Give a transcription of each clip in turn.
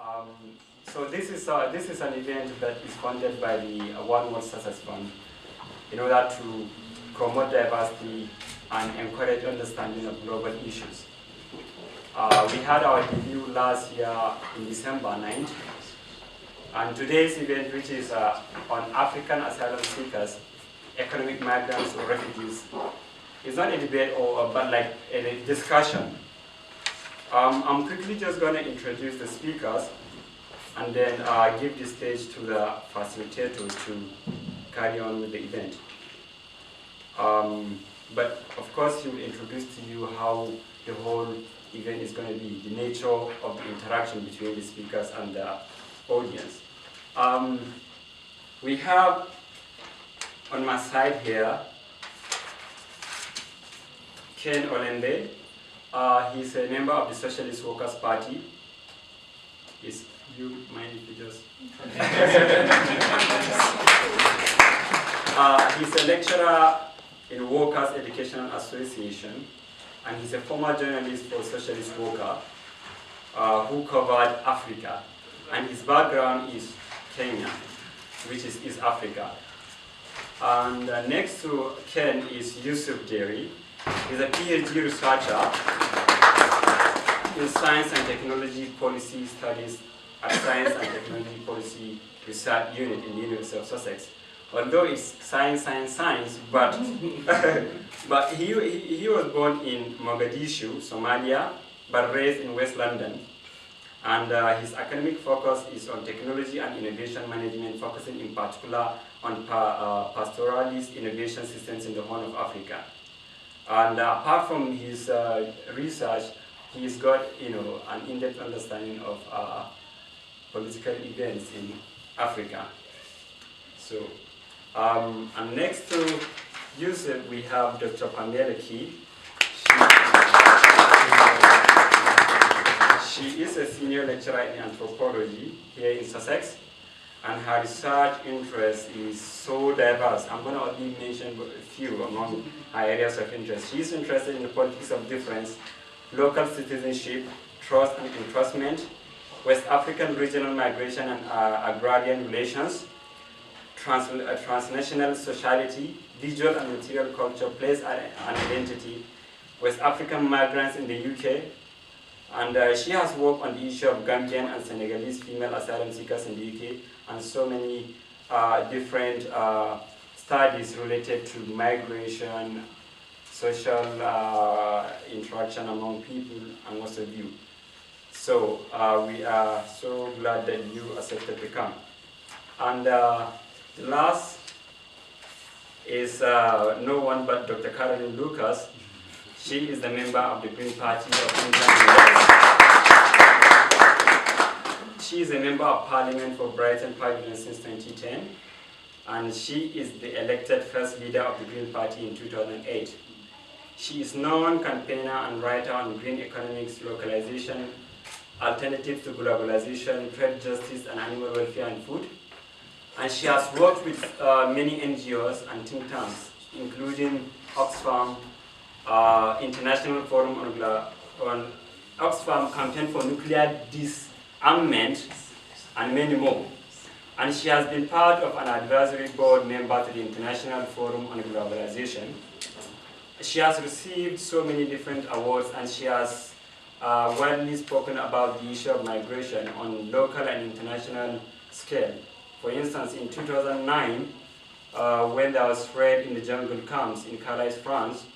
Um, so this is an event that is funded by the One World Sussex Fund in order to promote diversity and encourage understanding of global issues. We had our debut last year in December 9th, and today's event, which is on African asylum seekers, economic migrants or refugees, is not a debate but like a discussion. I'm quickly just going to introduce the speakers and then give the stage to the facilitators to carry on with the event. But of course, he will introduce to you how the whole event is going to be, the nature of the interaction between the speakers and the audience. We have on my side here Ken Olembe. He's a member of the Socialist Workers' Party. Is you mind if you just? He's a lecturer in Workers' Educational Association, and he's a former journalist for Socialist Worker who covered Africa. And his background is Kenya, which is East Africa. And next to Ken is Yusuf Jerry. He's a PhD researcher in Science and Technology Policy Studies at Science and Technology Policy Research Unit in the University of Sussex. Although it's science, but but he was born in Mogadishu, Somalia, but raised in West London. And his academic focus is on technology and innovation management, focusing in particular on pastoralist innovation systems in the Horn of Africa. And apart from his research, he's got an in-depth understanding of political events in Africa. So, and next to Yusuf, we have Dr. Pamela Key. She is a senior lecturer in anthropology here in Sussex, and her research interest is so diverse. I'm going to only mention a few among her areas of interest. She's interested in the politics of difference, local citizenship, trust and entrustment, West African regional migration and agrarian relations, transnational sociality, visual and material culture, place and identity, West African migrants in the UK, and she has worked on the issue of Gambian and Senegalese female asylum seekers in the UK, and so many different studies related to migration, social interaction among people, and what have you. So we are so glad that you accepted to come. And the last is no one but Dr. Caroline Lucas. She is the member of the Green Party of England. She is a member of Parliament for Brighton Pavilion since 2010, and she is the elected first leader of the Green Party in 2008. She is known campaigner and writer on green economics, localization, alternatives to globalization, trade justice, and animal welfare and food. And she has worked with many NGOs and think tanks, including Oxfam, International Forum on Oxfam Campaign for Nuclear Disarmament, and many more. And she has been part of an advisory board member to the International Forum on Globalization. She has received so many different awards, and she has widely spoken about the issue of migration on local and international scale. For instance, in 2009, when there was raid in the jungle camps in Calais, France,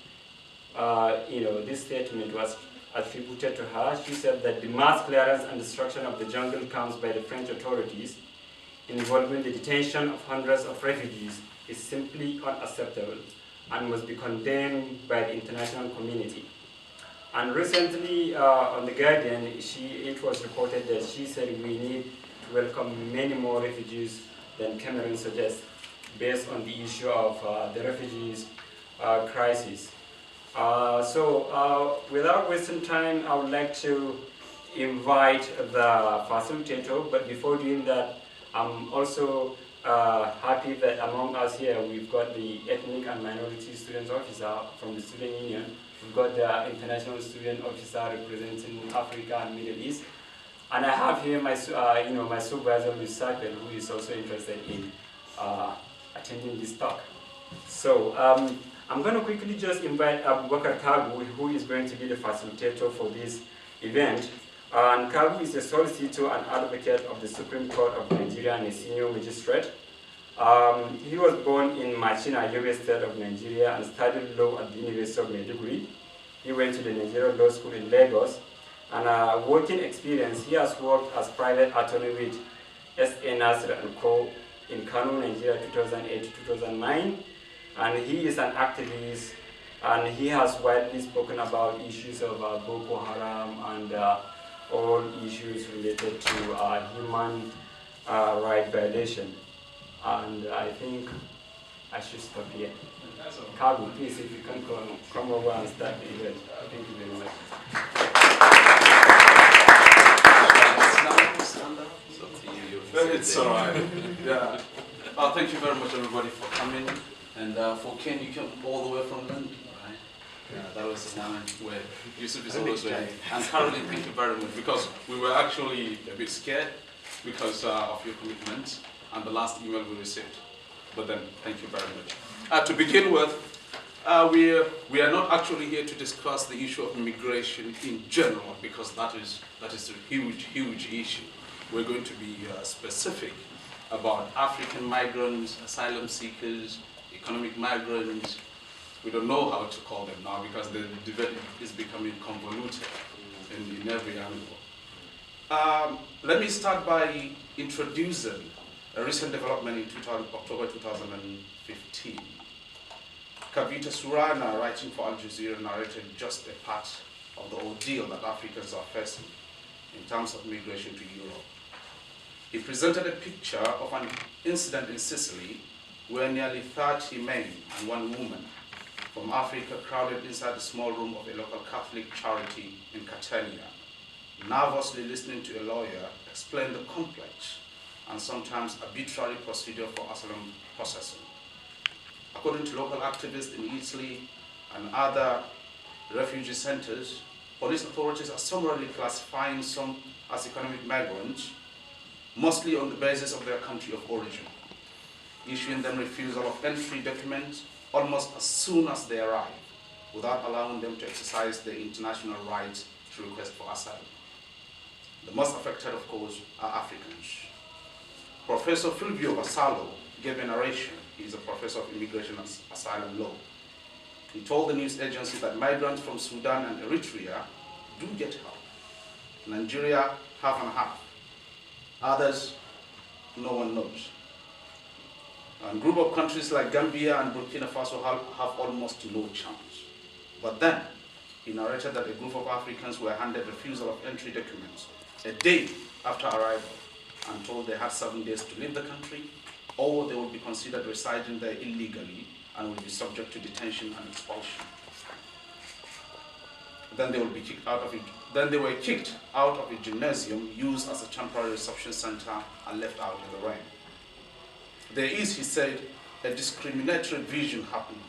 this statement was attributed to her. She said that the mass clearance and destruction of the jungle camps by the French authorities, involving the detention of hundreds of refugees, is simply unacceptable and must be condemned by the international community. And recently, on The Guardian, it was reported that she said we need to welcome many more refugees than Cameroon suggests, based on the issue of the refugees crisis. Without wasting time, I would like to invite the facilitator, but before doing that, I'm also happy that among us here we've got the Ethnic and Minority Students Officer from the Student Union, we've got the International Student Officer representing Africa and Middle East, And I have here my, my supervisor, Ms. Sakel, who is also interested in attending this talk. So I'm going to quickly just invite Abubakar Kagu, who is going to be the facilitator for this event. And Kagu is a solicitor and advocate of the Supreme Court of Nigeria and a senior magistrate. He was born in Machina, Yobe State of Nigeria, and studied law at the University of Maiduguri. He went to the Nigerian Law School in Lagos. And working experience, he has worked as private attorney with S.A. Nasir & Co. in Kano, Nigeria, 2008 to 2009. And he is an activist, and he has widely spoken about issues of Boko Haram and all issues related to human rights violation. And I think I should stop here. Kagu, please, if you can come over and start the event. Thank you very much. It's all right. Yeah. Thank you very much, everybody, for coming. And for Ken, you came all the way from London, right? Yeah, that was the moment where Yusuf is always ready. And Caroline, thank you very much, because we were actually a bit scared because of your commitment and the last email we received. But then, thank you very much. To begin with, we are not actually here to discuss the issue of immigration in general, because that is a huge issue. We're going to be specific about African migrants, asylum seekers, economic migrants. We don't know how to call them now because the debate is becoming convoluted in every angle. Let me start by introducing a recent development in October 2015. Kavita Surana, writing for Al Jazeera, narrated just a part of the ordeal that Africans are facing in terms of migration to Europe. He presented a picture of an incident in Sicily where nearly 30 men and one woman from Africa crowded inside the small room of a local Catholic charity in Catania, nervously listening to a lawyer explain the complex and sometimes arbitrary procedure for asylum processing. According to local activists in Italy and other refugee centers, police authorities are summarily classifying some as economic migrants, mostly on the basis of their country of origin, issuing them refusal of entry documents almost as soon as they arrive, without allowing them to exercise their international rights to request for asylum. The most affected, of course, are Africans. Professor Fulvio Vassallo gave a narration. He is a professor of immigration and asylum law. He told the news agency that migrants from Sudan and Eritrea do get help. Nigeria, half and half. Others, no one knows. And a group of countries like Gambia and Burkina Faso have almost no chance. But then, he narrated that a group of Africans were handed refusal of entry documents a day after arrival and told they had 7 days to leave the country, or they would be considered residing there illegally and would be subject to detention and expulsion. Then they would be kicked out of it. Then they were kicked out of a gymnasium used as a temporary reception center and left out in the rain. There is, he said, a discriminatory vision happening,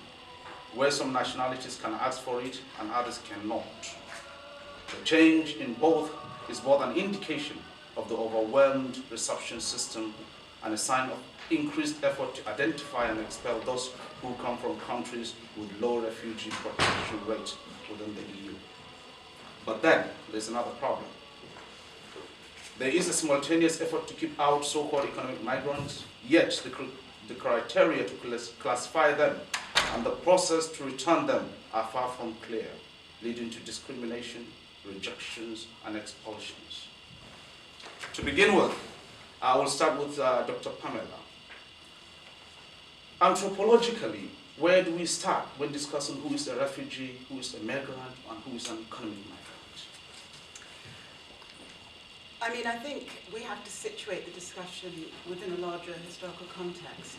where some nationalities can ask for it and others cannot. The change in both is both an indication of the overwhelmed reception system and a sign of increased effort to identify and expel those who come from countries with low refugee protection rates within the EU. But then, there's another problem. There is a simultaneous effort to keep out so-called economic migrants, yet the criteria to classify them and the process to return them are far from clear, leading to discrimination, rejections, and expulsions. To begin with, I will start with Dr. Pamela. Anthropologically, where do we start when discussing who is a refugee, who is a migrant, and who is an economic migrant? I mean, I think we have to situate the discussion within a larger historical context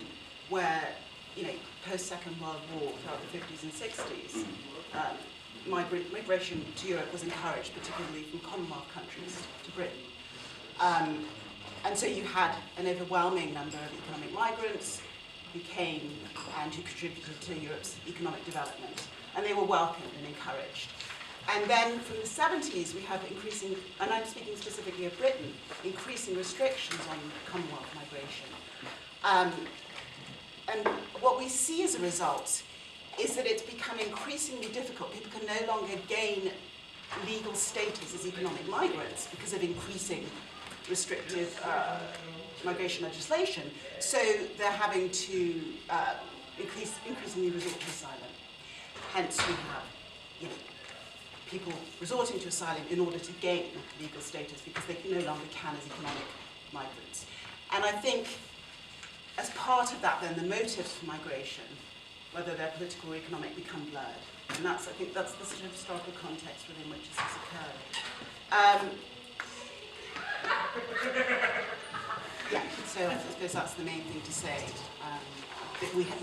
where, post-Second World War, throughout the 50s and 60s, migration to Europe was encouraged, particularly from Commonwealth countries to Britain. And so you had an overwhelming number of economic migrants who came and who contributed to Europe's economic development. And they were welcomed and encouraged. And then from the 70s, we have increasing, and I'm speaking specifically of Britain, increasing restrictions on Commonwealth migration. And what we see as a result is that it's become increasingly difficult. People can no longer gain legal status as economic migrants because of increasing restrictive migration legislation. So they're having to increasingly resort to asylum. Hence we have people resorting to asylum in order to gain legal status because they no longer can as economic migrants. And I think as part of that then the motives for migration, whether they're political or economic, become blurred. And I think that's the sort of historical context within which this has occurred. So I suppose that's the main thing to say. That we can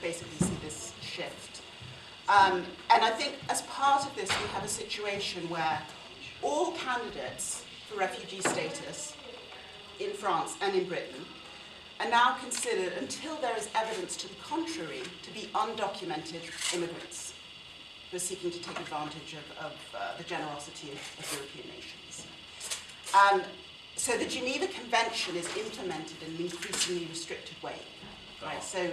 basically see this shift. And I think as part of this, we have a situation where all candidates for refugee status in France and in Britain are now considered, until there is evidence to the contrary, to be undocumented immigrants who are seeking to take advantage of the generosity of European nations. So the Geneva Convention is implemented in an increasingly restricted way, right? So,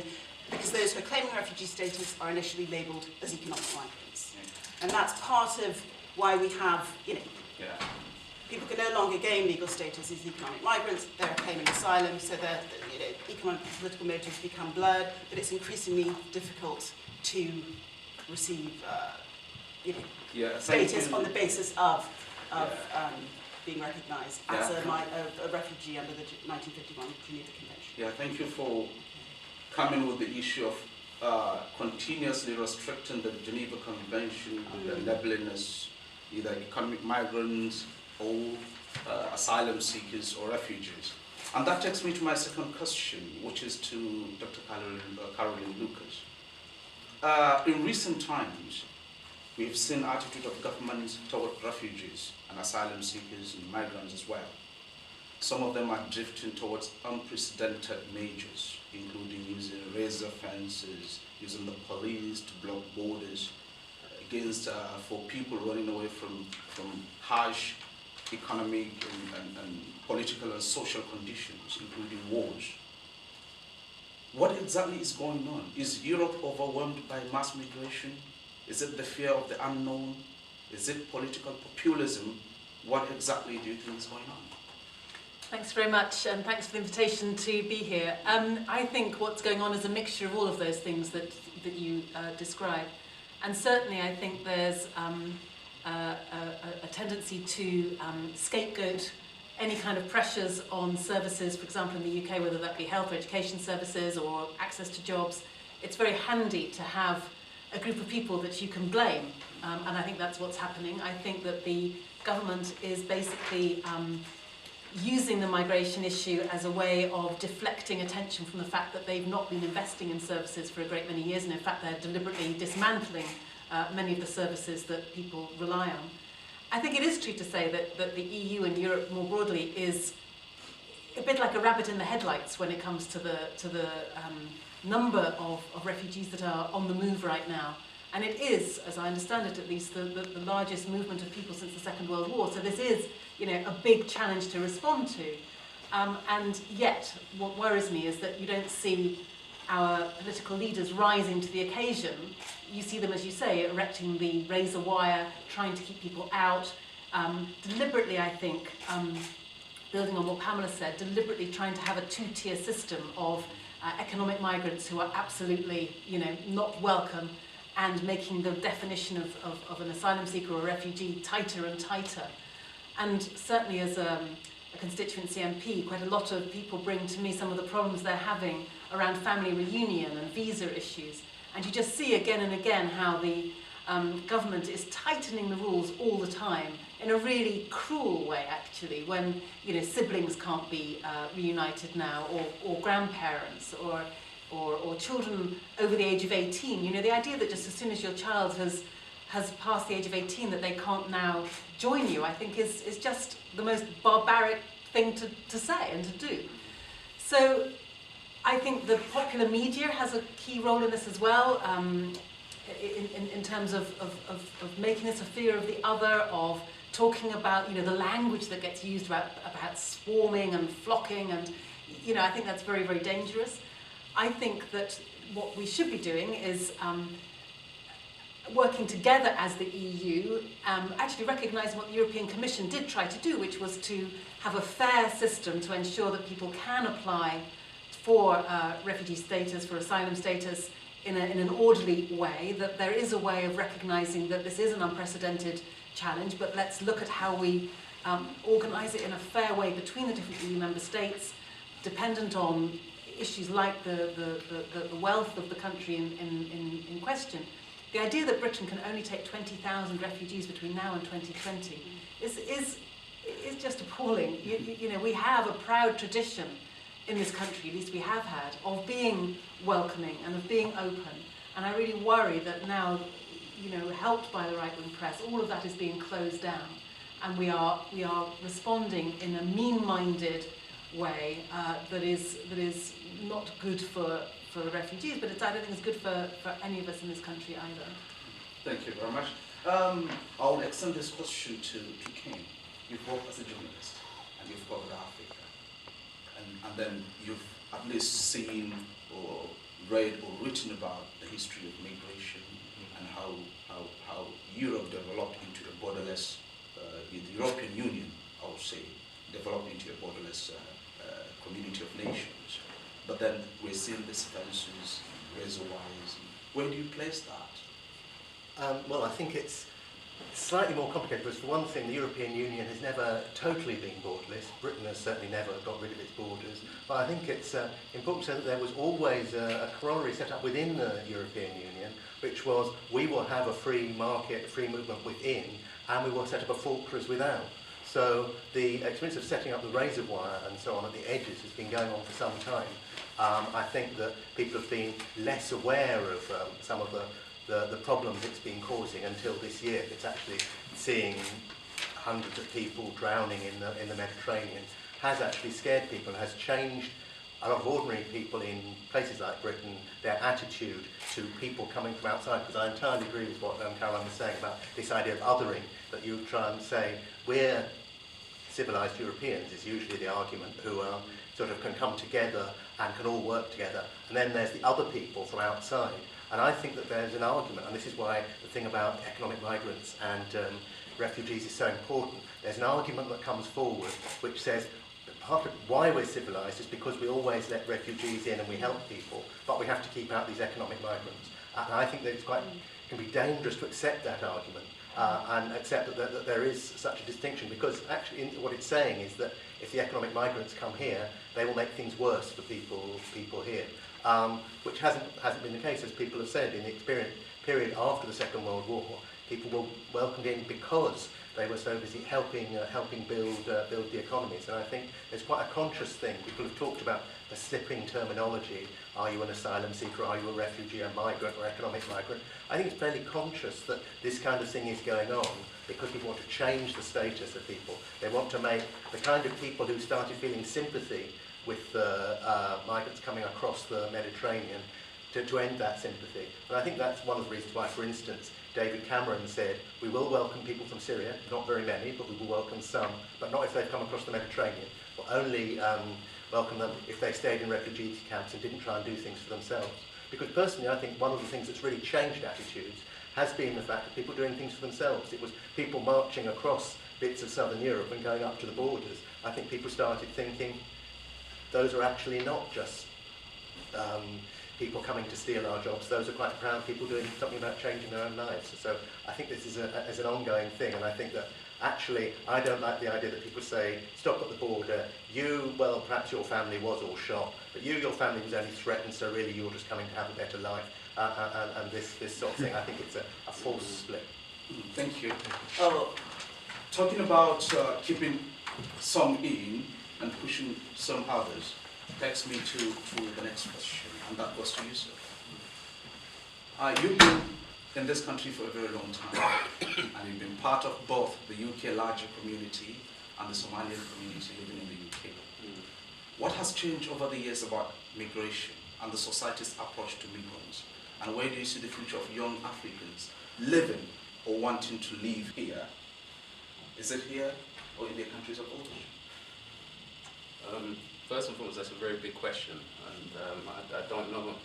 because those who are claiming refugee status are initially labelled as economic migrants. And that's part of why we have, people can no longer gain legal status as economic migrants, they're claiming asylum, so their economic and political motives become blurred, but it's increasingly difficult to receive status on the basis of being recognised as a refugee under the 1951 Geneva Convention. Yeah, thank you for coming with the issue of continuously restricting the Geneva Convention and labeling as either economic migrants or asylum seekers or refugees. And that takes me to my second question, which is to Dr. Caroline Lucas. In recent times, we've seen attitude of governments toward refugees and asylum seekers and migrants as well. Some of them are drifting towards unprecedented measures, including using razor fences, using the police to block borders against for people running away from harsh economic and political and social conditions, including wars. What exactly is going on? Is Europe overwhelmed by mass migration? Is it the fear of the unknown? Is it political populism? What exactly do you think is going on? Thanks very much, and thanks for the invitation to be here. I think what's going on is a mixture of all of those things that you described. And certainly I think there's a tendency to scapegoat any kind of pressures on services, for example in the UK, whether that be health or education services or access to jobs. It's very handy to have a group of people that you can blame, and I think that's what's happening. I think that the government is basically using the migration issue as a way of deflecting attention from the fact that they've not been investing in services for a great many years, and in fact they're deliberately dismantling many of the services that people rely on. I think it is true to say that the EU and Europe more broadly is a bit like a rabbit in the headlights when it comes to the number of refugees that are on the move right now. And it is, as I understand it at least, the largest movement of people since the Second World War. So this is, a big challenge to respond to. And yet, what worries me is that you don't see our political leaders rising to the occasion. You see them, as you say, erecting the razor wire, trying to keep people out, deliberately, I think, building on what Pamela said, deliberately trying to have a two-tier system of economic migrants who are absolutely, not welcome, and making the definition of an asylum seeker or a refugee tighter and tighter. And certainly as a constituency MP, quite a lot of people bring to me some of the problems they're having around family reunion and visa issues. And you just see again and again how the government is tightening the rules all the time in a really cruel way, actually, when siblings can't be reunited now, or grandparents, or children over the age of 18. The idea that just as soon as your child has passed the age of 18 that they can't now join you, I think is just the most barbaric thing to say and to do. So I think the popular media has a key role in this as well. in terms of making this a fear of the other, of talking about, the language that gets used about swarming and flocking, and, I think that's very, very dangerous. I think that what we should be doing is working together as the EU, actually recognising what the European Commission did try to do, which was to have a fair system to ensure that people can apply for refugee status, for asylum status, in an orderly way, that there is a way of recognising that this is an unprecedented challenge, but let's look at how we organise it in a fair way between the different EU member states, dependent on issues like the wealth of the country in question. The idea that Britain can only take 20,000 refugees between now and 2020 is just appalling. We have a proud tradition in this country, at least we have had, of being welcoming and of being open. And I really worry that now, helped by the right-wing press, all of that is being closed down, and we are responding in a mean-minded way that is not good for the refugees, but I don't think it's good for any of us in this country either. Thank you very much. I'll extend this question to Ken. You've worked as a journalist and you've covered Africa, and then you've at least seen or read or written about the history of migration and how Europe developed into a borderless, the European Union, I would say, developed into a borderless community of nations. But then we're seeing these fences, razor-wires. Where do you place that? Well, I think it's slightly more complicated, because for one thing, the European Union has never totally been borderless. Britain has certainly never got rid of its borders. But I think it's important to say that there was always a corollary set up within the European Union, which was we will have a free market, free movement within, and we will set up a fortress without. So the experience of setting up the razor wire and so on at the edges has been going on for some time. I think that people have been less aware of some of the problems it's been causing until this year. It's actually seeing hundreds of people drowning in the Mediterranean has actually scared people and has changed a lot of ordinary people in places like Britain, their attitude to people coming from outside. Because I entirely agree with what Caroline was saying about this idea of othering, that you try and say we're civilised Europeans is usually the argument, who sort of can come together and can all work together. And then there's the other people from outside. And I think that there's an argument, and this is why the thing about economic migrants and refugees is so important. There's an argument that comes forward which says that part of why we're civilised is because we always let refugees in and we help people, but we have to keep out these economic migrants. And I think that it can be dangerous to accept that argument and accept that there is such a distinction, because actually what it's saying is that if the economic migrants come here, they will make things worse for people here. Which hasn't been the case, as people have said. In the period after the Second World War, people were welcomed in because they were so busy helping build the economies. And I think there's quite a conscious thing. People have talked about the slipping terminology. Are you an asylum seeker? Are you a refugee, a migrant, or economic migrant? I think it's fairly conscious that this kind of thing is going on because people want to change the status of people. They want to make the kind of people who started feeling sympathy with migrants coming across the Mediterranean to end that sympathy. And I think that's one of the reasons why, for instance, David Cameron said, we will welcome people from Syria, not very many, but we will welcome some, but not if they've come across the Mediterranean. We'll only welcome them if they stayed in refugee camps and didn't try and do things for themselves. Because personally, I think one of the things that's really changed attitudes has been the fact that people are doing things for themselves. It was people marching across bits of southern Europe and going up to the borders. I think people started thinking, those are actually not just people coming to steal our jobs. Those are quite proud people doing something about changing their own lives. So I think this is an ongoing thing, and I think that actually I don't like the idea that people say, stop at the border, well, perhaps your family was all shot, but your family was only threatened, so really you're just coming to have a better life, and this sort of thing. I think it's a false split. Thank you. Talking about keeping some in and pushing some others takes me to the next question, and that goes to you, sir. You've been in this country for a very long time, and you've been part of both the UK larger community and the Somalian community living in the UK. What has changed over the years about migration and the society's approach to migrants? And where do you see the future of young Africans living or wanting to live here? Is it here or in their countries of origin? First and foremost, that's a very big question, and I don't know.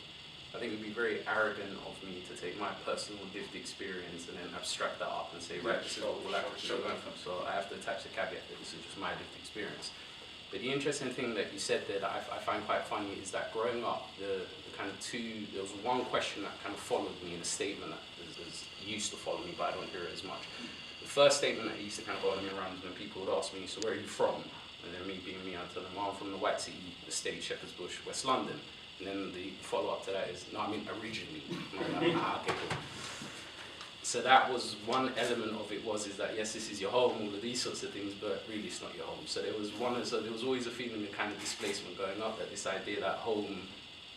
I think it would be very arrogant of me to take my personal lived experience and then abstract that up and say, right, this is what all Africans are going through. So I have to attach the caveat that this is just my lived experience. But the interesting thing that you said there that I find quite funny is that growing up, the kind of there was one question that kind of followed me in a statement that used to follow me, but I don't hear it as much. The first statement that used to kind of follow me around is when people would ask me, so where are you from? And then me being me, I'd tell them, I'm from the White City estate, Shepherd's Bush, West London. And then the follow-up to that is, no, I mean originally. Okay, cool. So that was one element of it is that, yes, this is your home, all of these sorts of things, but really it's not your home. So there was always a feeling of kind of displacement going up, that this idea that home,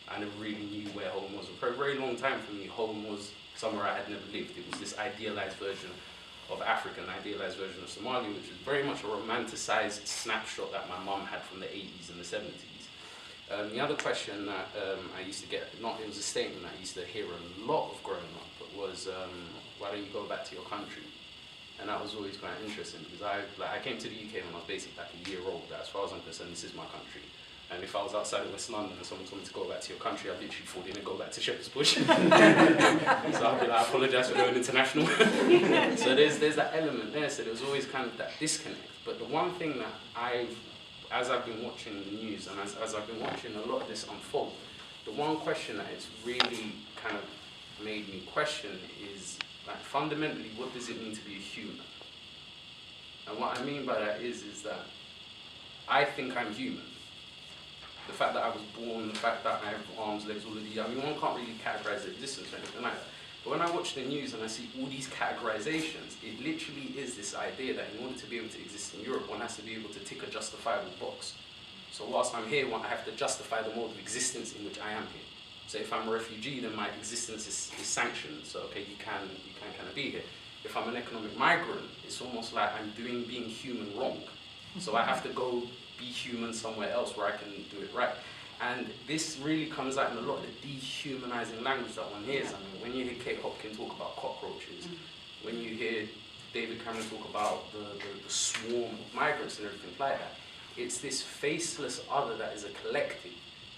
I never really knew where home was. For a very long time for me, home was somewhere I had never lived. It was this idealized version of Africa, an idealized version of Somalia, which is very much a romanticized snapshot that my mum had from the 80s and the 70s. The other question that I used to get, it was a statement I used to hear a lot of growing up, but was, why don't you go back to your country? And that was always quite interesting, because I came to the UK when I was basically like a year old. As far as I'm concerned, this is my country. And if I was outside of West London and someone told me to go back to your country, I'd literally fall in and go back to Shepherd's Bush. So I'd be like, I apologise for going international. So there's that element there, so there was always kind of that disconnect. But the one thing that as I've been watching the news and as I've been watching a lot of this unfold, the one question that it's really kind of made me question is, like, fundamentally, what does it mean to be a human? And what I mean by that is that I think I'm human. The fact that I was born, the fact that I have arms, legs, all of these, I mean, one can't really categorize the existence or anything like that. But when I watch the news and I see all these categorizations, it literally is this idea that in order to be able to exist in Europe, one has to be able to tick a justifiable box. So whilst I'm here, I have to justify the mode of existence in which I am here. So if I'm a refugee, then my existence is sanctioned. So okay, you can kind of be here. If I'm an economic migrant, it's almost like I'm being human wrong. So I have to go be human somewhere else where I can do it right. And this really comes out in a lot of the dehumanizing language that one hears. I mean, when you hear Kate Hopkins talk about cockroaches, when you hear David Cameron talk about the swarm of migrants and everything like that, it's this faceless other that is a collective.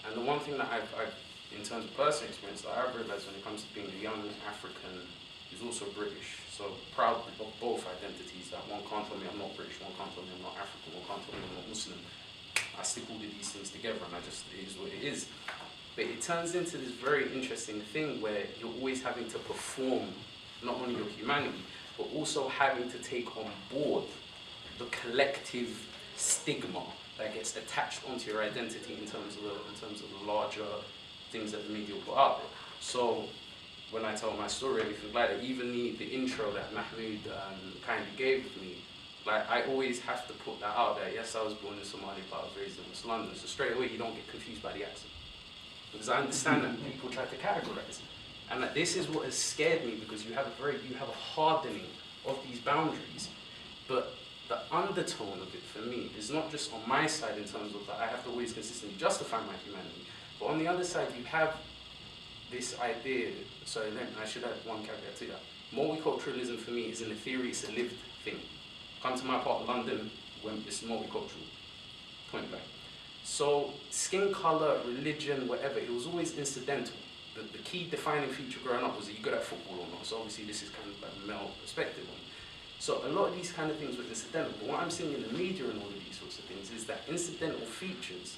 And the one thing that I've in terms of personal experience, that I've realized when it comes to being a young African who's also British, so proud of both identities, that one can't tell me I'm not British, one can't tell me I'm not African, one can't tell me I'm not Muslim. I stick all of these things together and it is what it is. But it turns into this very interesting thing where you're always having to perform not only your humanity, but also having to take on board the collective stigma that gets attached onto your identity in terms of the larger things that the media put out there. So when I tell my story, anything like that, even the intro that Mahmoud kindly gave me, like, I always have to put that out there. Yes, I was born in Somalia, but I was raised in West London. So straight away, you don't get confused by the accent. Because I understand that people try to categorize. And that this is what has scared me, because you have a hardening of these boundaries. But the undertone of it for me is not just on my side in terms of that I have to always consistently justify my humanity, but on the other side you have this idea, sorry, I should add one caveat to that. Multiculturalism for me is in the theory, it's a lived thing. Come to my part of London when it's multicultural, point blank. So skin color, religion, whatever, it was always incidental. The key defining feature growing up was that you good at football or not. So obviously this is kind of like a male perspective on it. So a lot of these kind of things were incidental. But what I'm seeing in the media and all of these sorts of things is that incidental features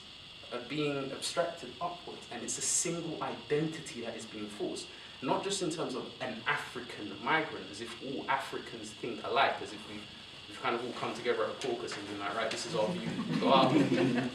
are being abstracted upwards, and it's a single identity that is being forced. Not just in terms of an African migrant, as if all Africans think alike, as if we've kind of all come together at a caucus and been like, right, this is our view, go out.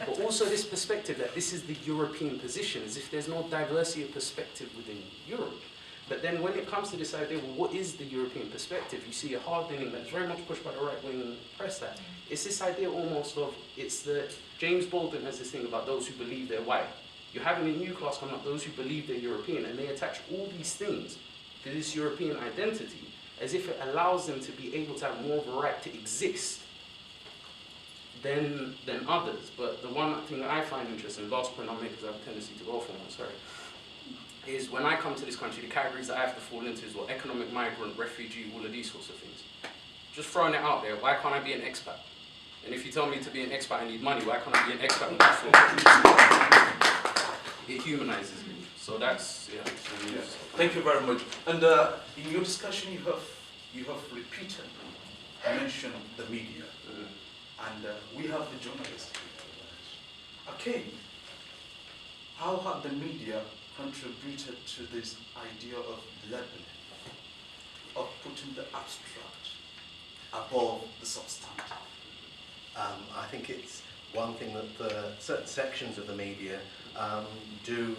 But also this perspective that this is the European position, as if there's no diversity of perspective within Europe. But then when it comes to this idea, well, what is the European perspective? You see a hardening that's very much pushed by the right-wing press that. It's this idea almost of, it's the, James Baldwin has this thing about those who believe they're white. You're having a new class coming up, those who believe they're European, and they attach all these things to this European identity as if it allows them to be able to have more of a right to exist than others. But the one thing that I find interesting, last point I'll make because I have a tendency to go for one, sorry. is when I come to this country, the categories that I have to fall into is what economic migrant, refugee, all of these sorts of things. Just throwing it out there, why can't I be an expat? And if you tell me to be an expat I need money, why can't I be an expat with that sort of thing? It humanizes me. So that's, yeah. Thank you very much. And in your discussion, you have repeatedly mentioned the media, and we have the journalists. Okay, how have the media contributed to this idea of labeling, of putting the abstract above the substantive? I think it's one thing that certain sections of the media do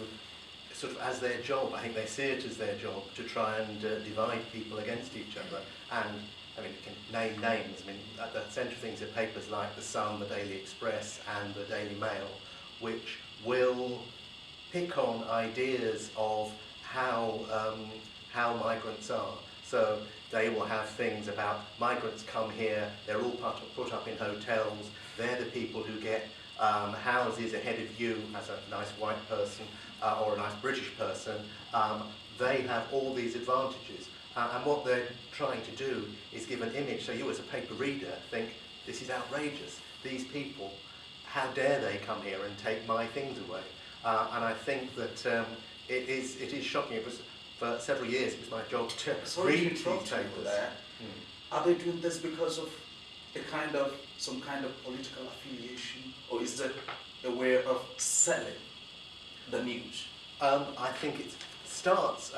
sort of as their job. I think they see it as their job to try and divide people against each other. And I mean, you can name names. I mean, at the centre of things are papers like The Sun, the Daily Express and the Daily Mail, which will pick on ideas of how migrants are. So they will have things about migrants come here, they're all put up in hotels, they're the people who get houses ahead of you as a nice white person or a nice British person. They have all these advantages. And what they're trying to do is give an image, so you as a paper reader think, this is outrageous. These people, how dare they come here and take my things away? And I think that it is shocking. It was, for several years, it was my job to read these papers. Are they doing this because of some kind of political affiliation, or is that a way of selling the news? I think it starts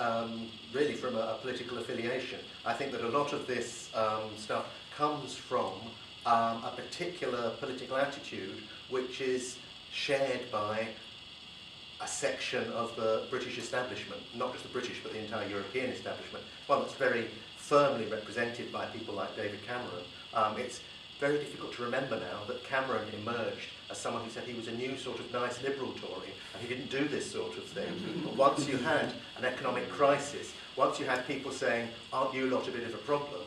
really from a political affiliation. I think that a lot of this stuff comes from a particular political attitude which is shared by a section of the British establishment, not just the British but the entire European establishment, one that's very firmly represented by people like David Cameron. It's very difficult to remember now that Cameron emerged as someone who said he was a new sort of nice liberal Tory and he didn't do this sort of thing. But once you had an economic crisis, once you had people saying, aren't you lot a bit of a problem,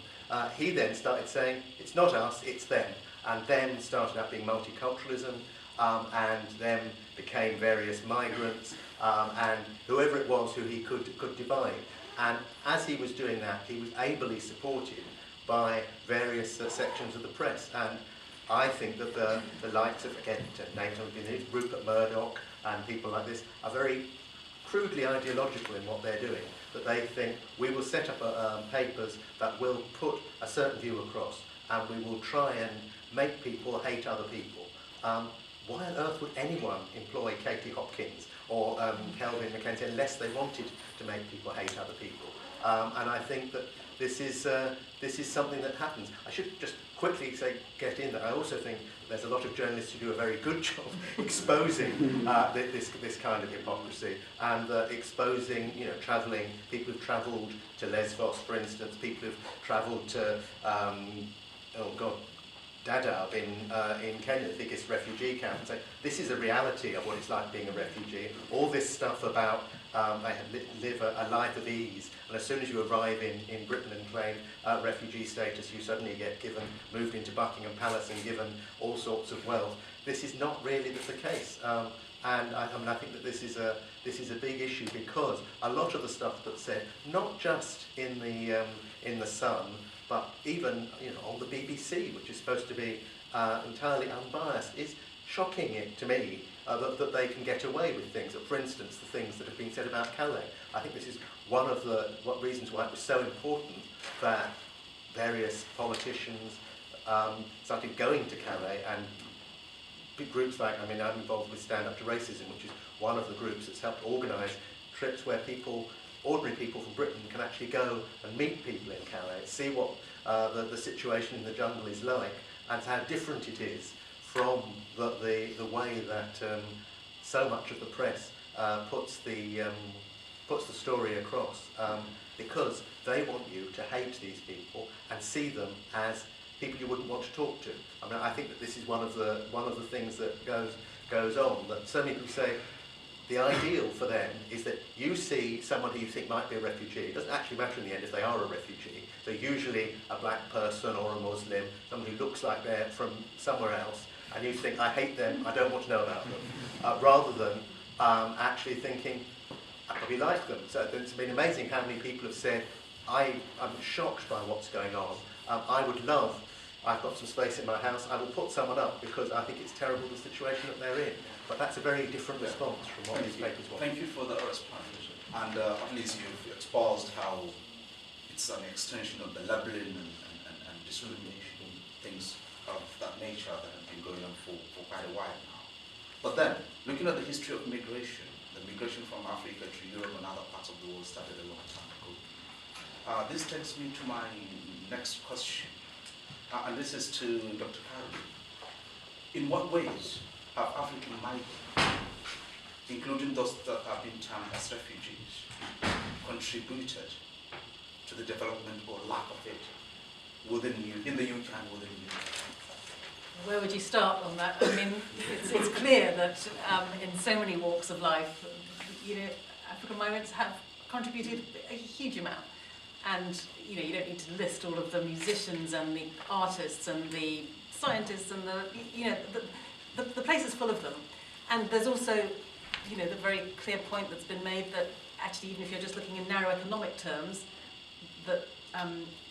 he then started saying, it's not us, it's them. And then started out being multiculturalism, and then became various migrants, and whoever it was who he could divide. And as he was doing that, he was ably supported by various sections of the press. And I think that the likes of, again, to name some of the names, Rupert Murdoch and people like this are very crudely ideological in what they're doing. That they think we will set up papers that will put a certain view across, and we will try and make people hate other people. Why on earth would anyone employ Katie Hopkins or Kelvin Mackenzie unless they wanted to make people hate other people? And I think that this is something that happens. I should just quickly get in that I also think there's a lot of journalists who do a very good job exposing this kind of hypocrisy and exposing, travelling, people who've travelled to Lesbos, for instance, people who've travelled to, Dadaab in Kenya, the biggest refugee camp, and say, this is a reality of what it's like being a refugee. All this stuff about they live a life of ease, and as soon as you arrive in Britain and claim refugee status, you suddenly get moved into Buckingham Palace and given all sorts of wealth. This is not really the case. And I think that this is a big issue because a lot of the stuff that's said, not just in the Sun, but even on the BBC, which is supposed to be entirely unbiased, is shocking to me that they can get away with things. For instance, the things that have been said about Calais. I think this is one of the reasons why it was so important that various politicians started going to Calais, and big groups like, I'm involved with Stand Up to Racism, which is one of the groups that's helped organise trips where ordinary people from Britain can actually go and meet people in Calais, see what the situation in the jungle is like, and how different it is from the way that so much of the press puts the story across, because they want you to hate these people and see them as people you wouldn't want to talk to. I think that this is one of the things that goes on, that so many people say the ideal for them is that you see someone who you think might be a refugee. It doesn't actually matter in the end if they are a refugee. So usually a black person or a Muslim, someone who looks like they're from somewhere else, and you think, I hate them, I don't want to know about them, rather than actually thinking, we like them. So it's been amazing how many people have said, I'm shocked by what's going on. I would love, I've got some space in my house, I will put someone up because I think it's terrible the situation that they're in. But that's a very different response from what these papers want. Thank you for that response. And at least you've exposed how it's an extension of the labeling and discrimination, things of that nature that have been going on for quite a while now. But then, looking at the history of migration, the migration from Africa to Europe and other parts of the world started a long time ago. This takes me to my next question, and this is to Dr. Carroll. In what ways have African migrants, including those that have been termed as refugees, contributed to the development or lack of it in the UK and within the UK? Where would you start on that? I mean, it's clear that in so many walks of life, African migrants have contributed a huge amount. And you don't need to list all of the musicians and the artists and the scientists and the place is full of them. And there's also, the very clear point that's been made that actually, even if you're just looking in narrow economic terms, that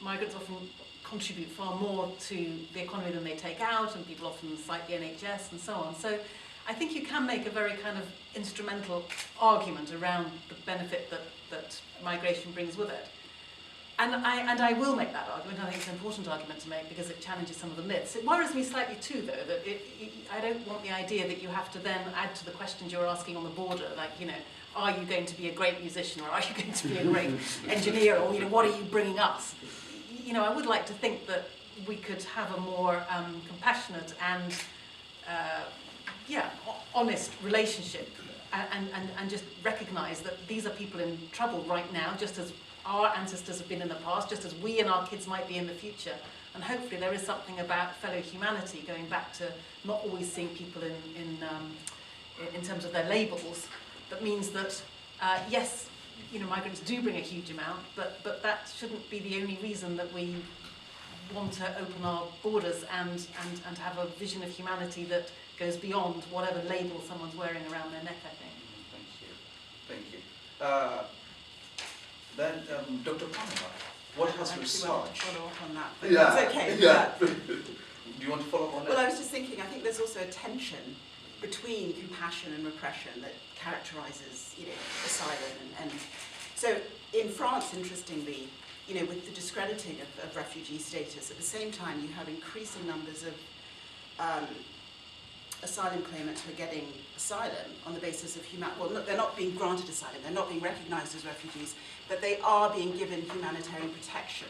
migrants often contribute far more to the economy than they take out, and people often cite the NHS and so on. So I think you can make a very kind of instrumental argument around the benefit that migration brings with it. And I will make that argument. I think it's an important argument to make because it challenges some of the myths. It worries me slightly too, though, that I don't want the idea that you have to then add to the questions you're asking on the border, like, are you going to be a great musician, or are you going to be a great engineer, or what are you bringing us? I would like to think that we could have a more compassionate and honest relationship, and just recognise that these are people in trouble right now, just as our ancestors have been in the past, just as we and our kids might be in the future. And hopefully there is something about fellow humanity, going back to not always seeing people in terms of their labels, that means that, yes, migrants do bring a huge amount, but that shouldn't be the only reason that we want to open our borders and have a vision of humanity that goes beyond whatever label someone's wearing around their neck, I think. Thank you. Then, Dr. Pamela, what has research? I follow up on that, but it's okay. Yeah. Do you want to follow up on that? Well, I was just thinking, I think there's also a tension between compassion and repression that characterises, asylum. And so in France, interestingly, with the discrediting of refugee status, at the same time you have increasing numbers of asylum claimants who are getting asylum on the basis of they're not being granted asylum, they're not being recognised as refugees, but they are being given humanitarian protection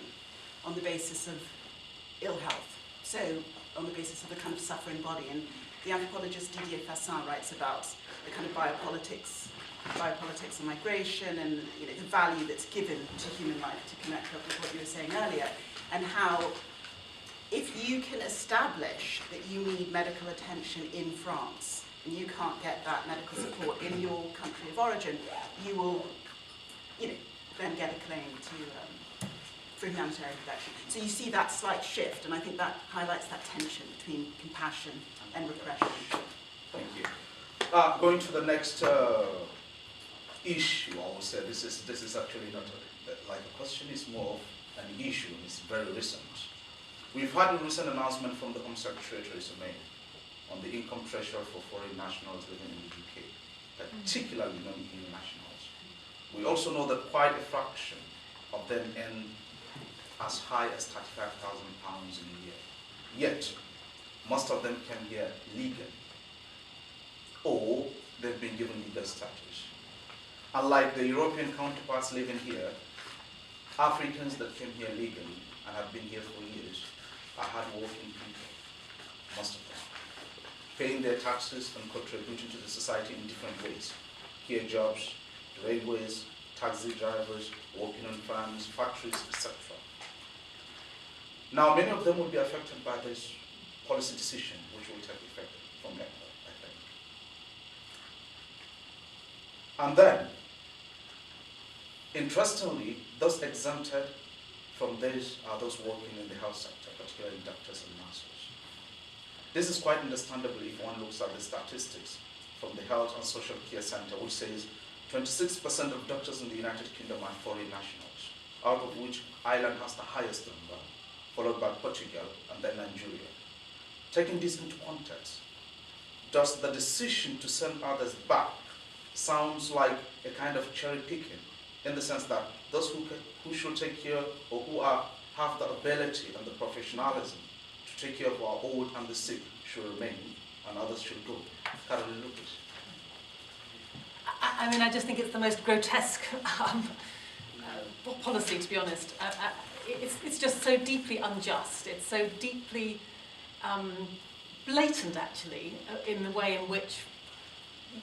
on the basis of ill health, so on the basis of the kind of suffering body. And the anthropologist Didier Fassin writes about the kind of biopolitics of migration and the value that's given to human life, to connect up with what you were saying earlier, and how if you can establish that you need medical attention in France and you can't get that medical support in your country of origin, you will, then get a claim for humanitarian protection. So you see that slight shift, and I think that highlights that tension between compassion and repression. Thank you. Going to the next issue, I would say this is actually not like a question, it's more of an issue, and it's very recent. We've had a recent announcement from the Home Secretary Theresa May on the income threshold for foreign nationals living in the UK, particularly non-EU nationals. We also know that quite a fraction of them earn as high as £35,000 in a year. Yet, most of them came here legally, or they've been given legal status. Unlike the European counterparts living here, Africans that came here legally and have been here for years are hard-working people, most of them, paying their taxes and contributing to the society in different ways. Care jobs, railways, taxi drivers, working on farms, factories, etc. Now, many of them will be affected by this policy decision, which will take effect from April, I think. And then, interestingly, those exempted from this are those working in the health sector, particularly doctors and nurses. This is quite understandable if one looks at the statistics from the Health and Social Care Center, which says 26% of doctors in the United Kingdom are foreign nationals, out of which Ireland has the highest number, followed by Portugal and then Nigeria. Taking this into context, does the decision to send others back sounds like a kind of cherry picking, in the sense that those who should take care, or who have the ability and the professionalism to take care of our old and the sick should remain, and others should go? Caroline Lucas. I mean, I just think it's the most grotesque policy, to be honest. It's just so deeply unjust. It's so deeply blatant, actually, in the way in which,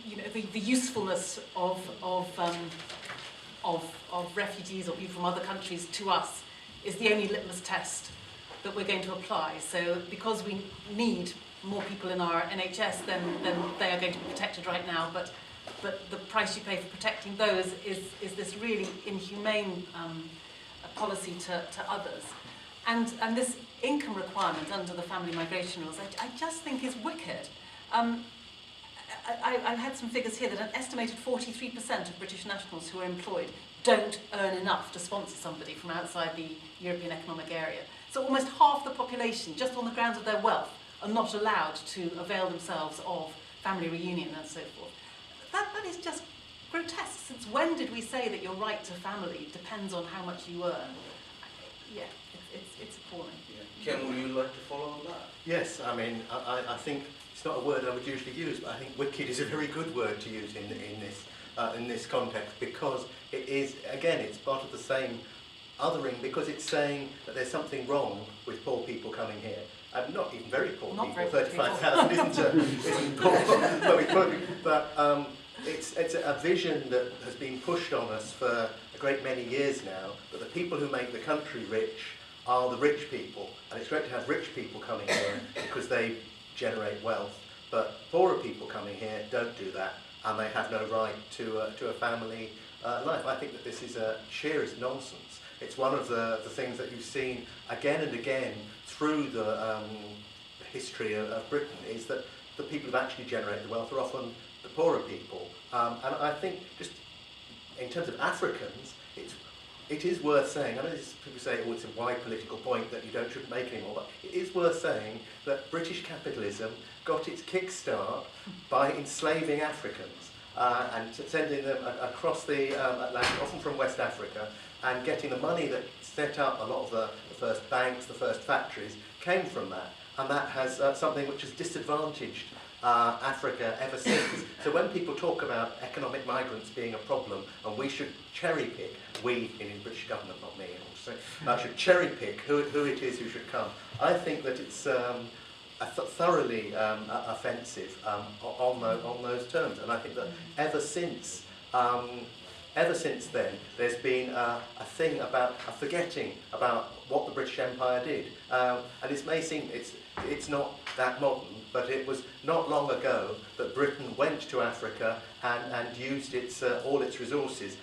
you know, the usefulness of refugees or people from other countries to us is the only litmus test that we're going to apply. So because we need more people in our NHS, then they are going to be protected right now, but the price you pay for protecting those is this really inhumane policy to others. And this income requirement under the family migration rules, I just think is wicked. I had some figures here that an estimated 43% of British nationals who are employed don't earn enough to sponsor somebody from outside the European Economic Area. So almost half the population, just on the grounds of their wealth, are not allowed to avail themselves of family reunion and so forth. That is just grotesque. Since when did we say that your right to family depends on how much you earn? Yeah, it's appalling. Yeah. Ken, would you like to follow on that? Yes, I mean, I think it's not a word I would usually use, but I think wicked is a very good word to use in this context, because it is, again, it's part of the same othering, because it's saying that there's something wrong with poor people coming here. Not even very poor Not people, very 35,000 isn't poor, but it's a vision that has been pushed on us for a great many years now, that the people who make the country rich are the rich people, and it's great to have rich people coming here because they generate wealth, but poorer people coming here don't do that, and they have no right to a family life. I think that this is sheerest nonsense. It's one of the things that you've seen again and again through the history of Britain, is that the people who actually generate the wealth are often the poorer people. And I think, just in terms of Africans, it is worth saying, I know people say, oh, it's a wide political point that you shouldn't make anymore, but it is worth saying that British capitalism got its kickstart by enslaving Africans and sending them across the Atlantic, often from West Africa, and getting the money that set up a lot of the first banks, the first factories, came from that. And that has something which has disadvantaged Africa ever since. So when people talk about economic migrants being a problem, and we should cherry pick, we in the British government, not me, also, should cherry pick who it is who should come, I think that it's thoroughly offensive on those terms. And I think that ever since then, there's been a thing about a forgetting about what the British Empire did. And it may seem it's not that modern, but it was not long ago that Britain went to Africa and used all its resources.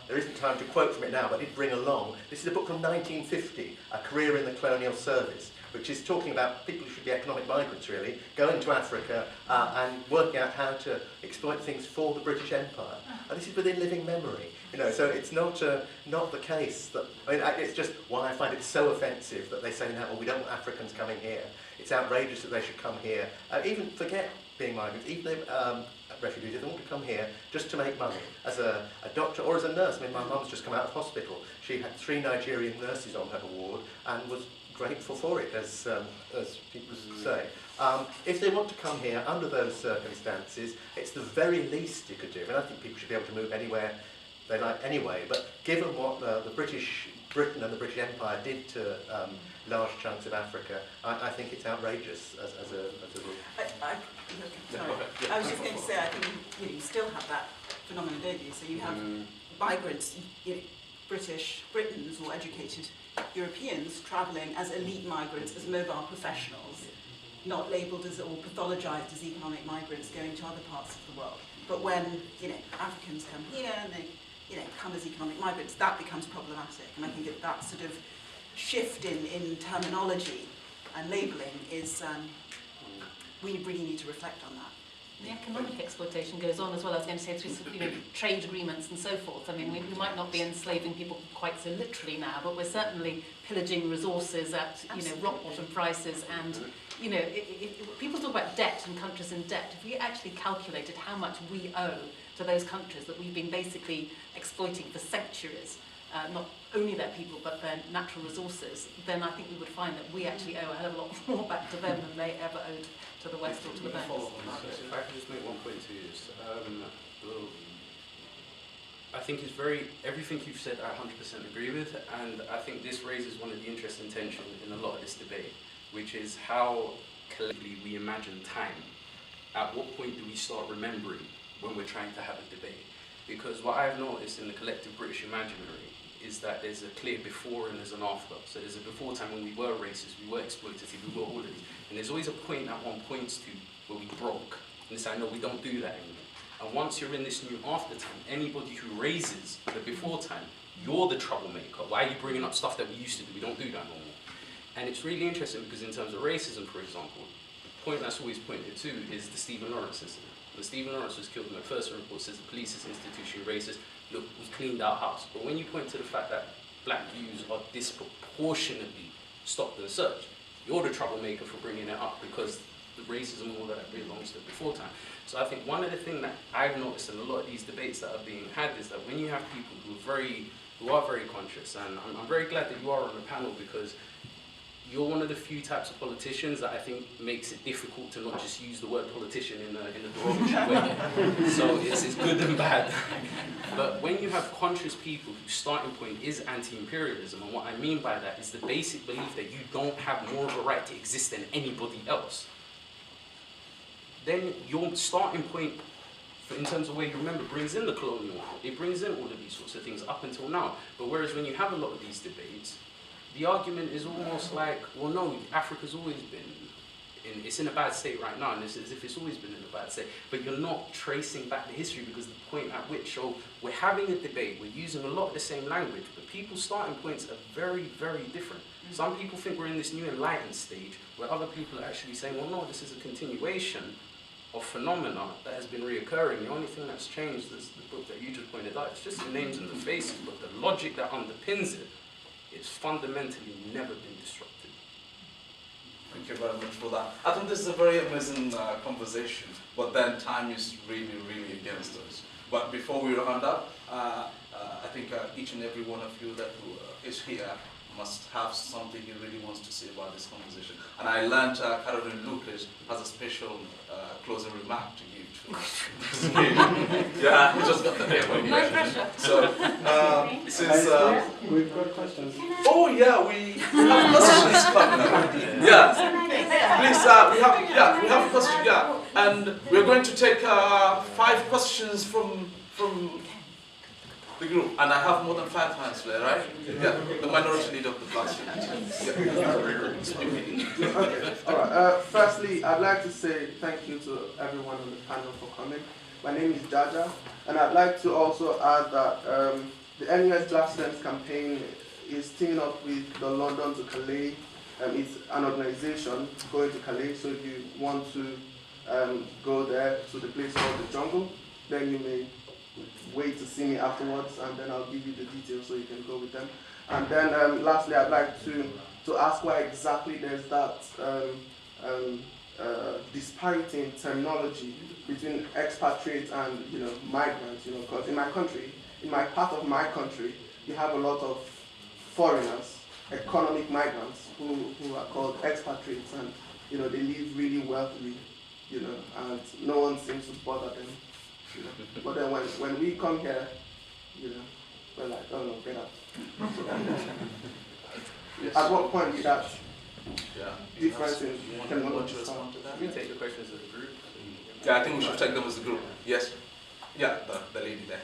There isn't time to quote from it now, but I did bring along. This is a book from 1950, A Career in the Colonial Service, which is talking about people who should be economic migrants, really, going to Africa and working out how to exploit things for the British Empire. And this is within living memory, you know. So it's not the case that, I mean, it's just why I find it so offensive that they say now, well, we don't want Africans coming here. It's outrageous that they should come here. Even forget being migrants, even refugees, they want to come here just to make money as a doctor or as a nurse. I mean, my mum's just come out of hospital. She had 3 Nigerian nurses on her ward and was grateful for it, as people say. If they want to come here under those circumstances, it's the very least you could do. I mean, I think people should be able to move anywhere they like anyway, but given what Britain and the British Empire did to large chunks of Africa, I think it's outrageous as a rule. I was just going to say, I think you still have that phenomenon, don't you? So you have migrants, Britons or educated Europeans travelling as elite migrants, as mobile professionals, not labelled as or pathologised as economic migrants going to other parts of the world. But when Africans come here and they come as economic migrants, that becomes problematic. And I think that sort of shift in terminology and labelling is we really need to reflect on that. The economic exploitation goes on as well. I was going to say through trade agreements and so forth. I mean, we might not be enslaving people quite so literally now, but we're certainly pillaging resources at rock bottom prices. And people talk about debt and countries in debt. If we actually calculated how much we owe to those countries that we've been basically exploiting for centuries, not only their people but their natural resources, then I think we would find that we actually owe a hell of a lot more back to them than they ever owed to the West or to the West. If I could just make one point to this, I think it's everything you've said I 100% agree with, and I think this raises one of the interesting tensions in a lot of this debate, which is how collectively we imagine time. At what point do we start remembering when we're trying to have a debate? Because what I've noticed in the collective British imaginary is that there's a clear before and there's an after. So there's a before time when we were racist, we were exploitative, we were all of these. And there's always a point that one points to where we broke. And they say, no, we don't do that anymore. And once you're in this new after time, anybody who raises the before time, you're the troublemaker. Why are you bringing up stuff that we used to do? We don't do that no more. And it's really interesting because in terms of racism, for example, the point that's always pointed to is the Stephen Lawrence incident. When Stephen Lawrence was killed, the McPherson report says the police is institution racist. Look, we cleaned our house. But when you point to the fact that black youths are disproportionately stopped and searched, you're the troublemaker for bringing it up because the racism and all that belongs to before time. So I think one of the things that I've noticed in a lot of these debates that are being had is that when you have people who are very conscious, and I'm very glad that you are on the panel because you're one of the few types of politicians that I think makes it difficult to not just use the word politician in a derogatory way. So it's good and bad. But when you have conscious people whose starting point is anti-imperialism, and what I mean by that is the basic belief that you don't have more of a right to exist than anybody else, then your starting point in terms of where you remember brings in the colonial, it brings in all of these sorts of things up until now. But whereas when you have a lot of these debates, the argument is almost like, well, no, Africa's always been, it's in a bad state right now, and it's as if it's always been in a bad state. But you're not tracing back the history because the point at which, so we're having a debate, we're using a lot of the same language, but people's starting points are very, very different. Some people think we're in this new enlightened stage, where other people are actually saying, well, no, this is a continuation of phenomena that has been reoccurring. The only thing that's changed is the book that you just pointed out. It's just the names and the faces, but the logic that underpins it, it's fundamentally never been disrupted. Thank you very much for that. I think this is a very amazing conversation, but then time is really, really against us. But before we round up, I think each and every one of you that is here must have something he really wants to say about this conversation. And I learned Caroline Lucas has a special closing remark to give to yeah, he just got the name. No pressure. So, since... we've got questions. Oh yeah, we have questions coming. Yeah, please, we have questions, yeah. And we're going to take 5 questions from the group, and I have more than 5 hands there, right? Yeah, the minority leader of the class. Okay. All right. Firstly, I'd like to say thank you to everyone on the panel for coming. My name is Jaja, and I'd like to also add that the NUS Glass Lens campaign is teaming up with the London to Calais. It's an organization going to Calais, so if you want to go there to the place called the Jungle, then you may wait to see me afterwards, and then I'll give you the details so you can go with them. And then lastly, I'd like to ask why exactly there's that disparity in terminology between expatriates and migrants. Because in my country, in my part of my country, you have a lot of foreigners, economic migrants who are called expatriates, and they live really wealthily, and no one seems to bother them. But then when we come here, we're like, oh no, get out. At what point did that difference in terminology start? We take the questions as a group. Yeah, I think we should take them as a group. Yes. Yeah, the lady there.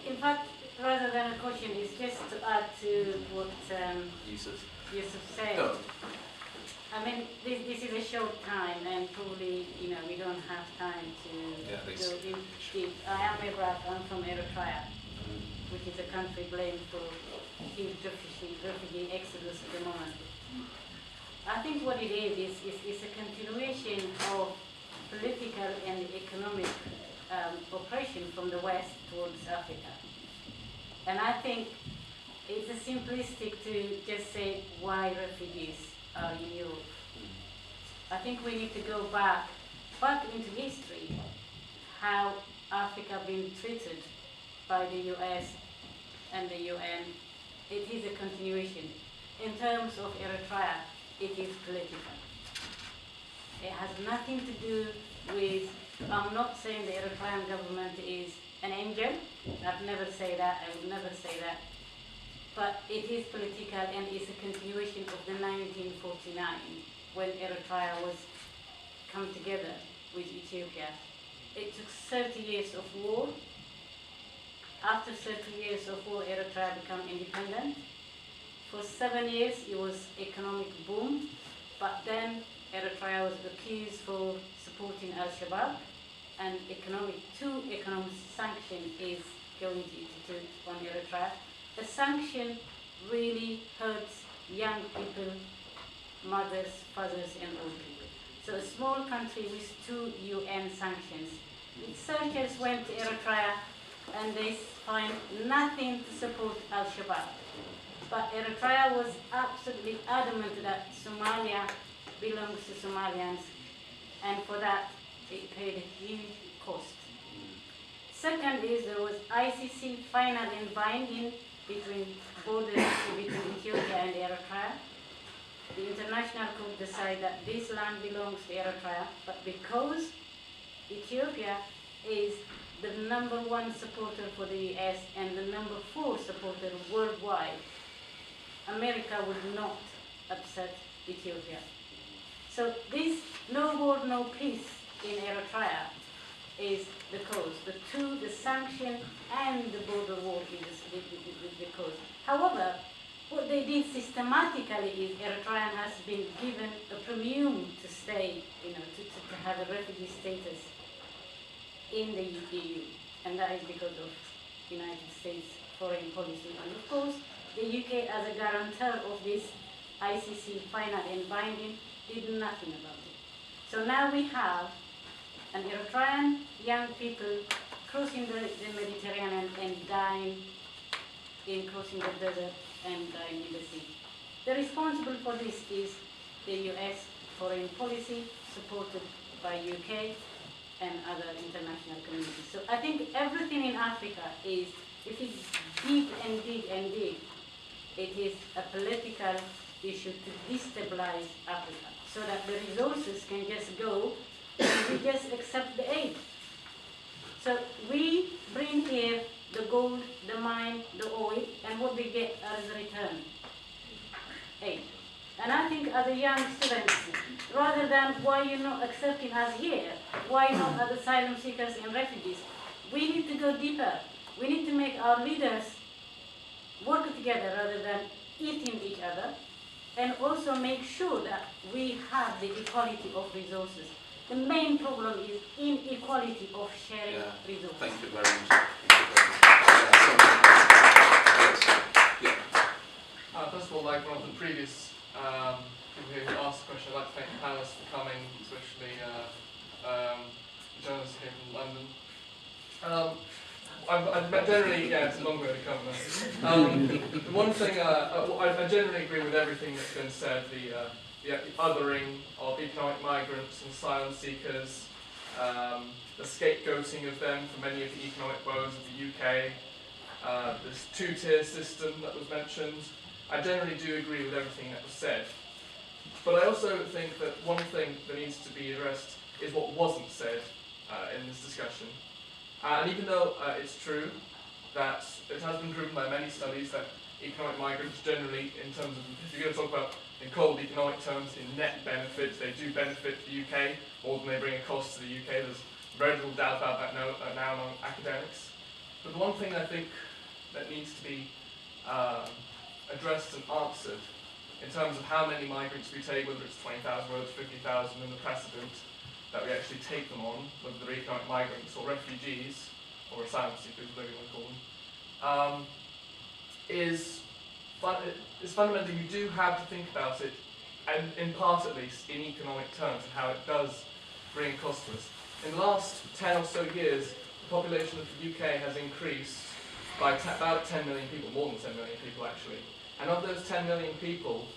In fact, rather than a question, it's just to add to what Yusuf said. No. I mean, this is a short time, and probably, we don't have time to go in deep. I am Iraq, I'm from Eritrea, which is a country blamed for huge refugee exodus at the moment. I think what it is a continuation of political and economic oppression from the West towards Africa. And I think it's a simplistic to just say why refugees are in Europe. I think we need to go back into history, how Africa been treated by the US and the UN. It is a continuation. In terms of Eritrea, it is political. It has nothing to do with, I'm not saying the Eritrean government is an angel. I'd never say that, I would never say that. But it is political and it's a continuation of the 1949 when Eritrea was come together with Ethiopia. It took 30 years of war. After 30 years of war, Eritrea became independent. For 7 years, it was economic boom, but then Eritrea was accused for supporting Al-Shabaab, and two economic sanction is going to institute on Eritrea. The sanction really hurts young people, mothers, fathers, and old people. So a small country with 2 UN sanctions. Researchers went to Eritrea and they find nothing to support Al-Shabaab. But Eritrea was absolutely adamant that Somalia belongs to Somalians, and for that it paid a huge cost. Second is there was ICC final and binding between borders between Ethiopia and Eritrea. The International Court decided that this land belongs to Eritrea, but because Ethiopia is the #1 supporter for the US and the #4 supporter worldwide, America would not upset Ethiopia. So this no war, no peace in Eritrea is the cause. The sanction and the border war is the cause. However, what they did systematically is Eritrea has been given a premium to stay, to have a refugee status in the EU, and that is because of United States foreign policy. And of course, the UK, as a guarantor of this ICC final and binding, did nothing about it. So now we have an Eritrean young people crossing the Mediterranean and dying in crossing the desert and dying in the sea. The responsible for this is the US foreign policy, supported by UK and other international communities. So I think everything in Africa is, if you dig and dig and dig, it is a political issue to destabilize Africa so that the resources can just go and we just accept the aid. So we bring here the gold, the mine, the oil, and what we get as a return? Aid. And I think as a young student, rather than why you're not accepting us here, why not as asylum seekers and refugees, we need to go deeper. We need to make our leaders work together rather than eating each other, and also make sure that we have the equality of resources. The main problem is inequality of sharing resources. Thank you very much. Thank you very much. First of all, like one of the previous people who asked the question, I'd like to thank the panelists for coming, especially the journalists here from London. I generally, it's a long way to come there. The one thing, I generally agree with everything that's been said, the othering of economic migrants and asylum seekers, the scapegoating of them for many of the economic woes of the UK, this two-tier system that was mentioned. I generally do agree with everything that was said. But I also think that one thing that needs to be addressed is what wasn't said in this discussion. And even though it's true that it has been proven by many studies that economic migrants generally, in terms of, if you're going to talk about in cold economic terms, in net benefits, they do benefit the UK more than they bring a cost to the UK. There's very little doubt about that now among academics. But the one thing I think that needs to be addressed and answered in terms of how many migrants we take, whether it's 20,000, whether it's 50,000, and the precedent that we actually take them on, whether they're economic migrants or refugees, or asylum seekers, whatever you want to call them, is fundamentally we do have to think about it, and in part at least, in economic terms, and how it does bringing cost to us. In the last 10 or so years, the population of the UK has increased by about 10 million people, more than 10 million people actually. And of those 10 million people,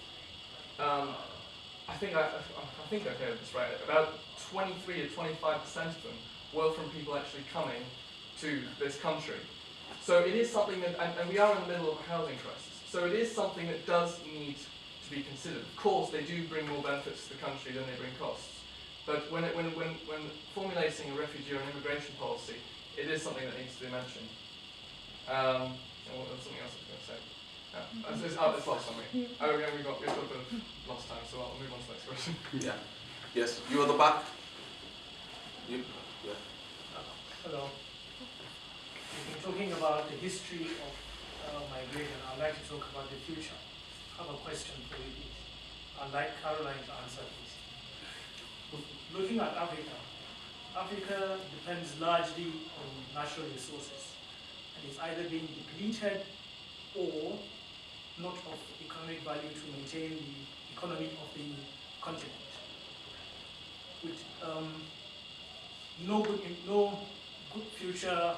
I think I heard this right, about 23 to 25% of them were from people actually coming to this country. So it is something that, and we are in the middle of a housing crisis, so it is something that does need to be considered. Of course, they do bring more benefits to the country than they bring costs. But when formulating a refugee or an immigration policy, it is something that needs to be mentioned. And what was something else I was going to say? It's lost on me. Oh, yeah, we've got a bit of lost time, so I'll move on to the next question. Yeah. Yes, you at the back. You. Yeah. Hello. We've been talking about the history of migration. I'd like to talk about the future. I have a question for you each. I'd like Caroline to answer this. Looking at Africa, Africa depends largely on natural resources, and it's either being depleted or not of economic value to maintain the economy of the continent. With no good future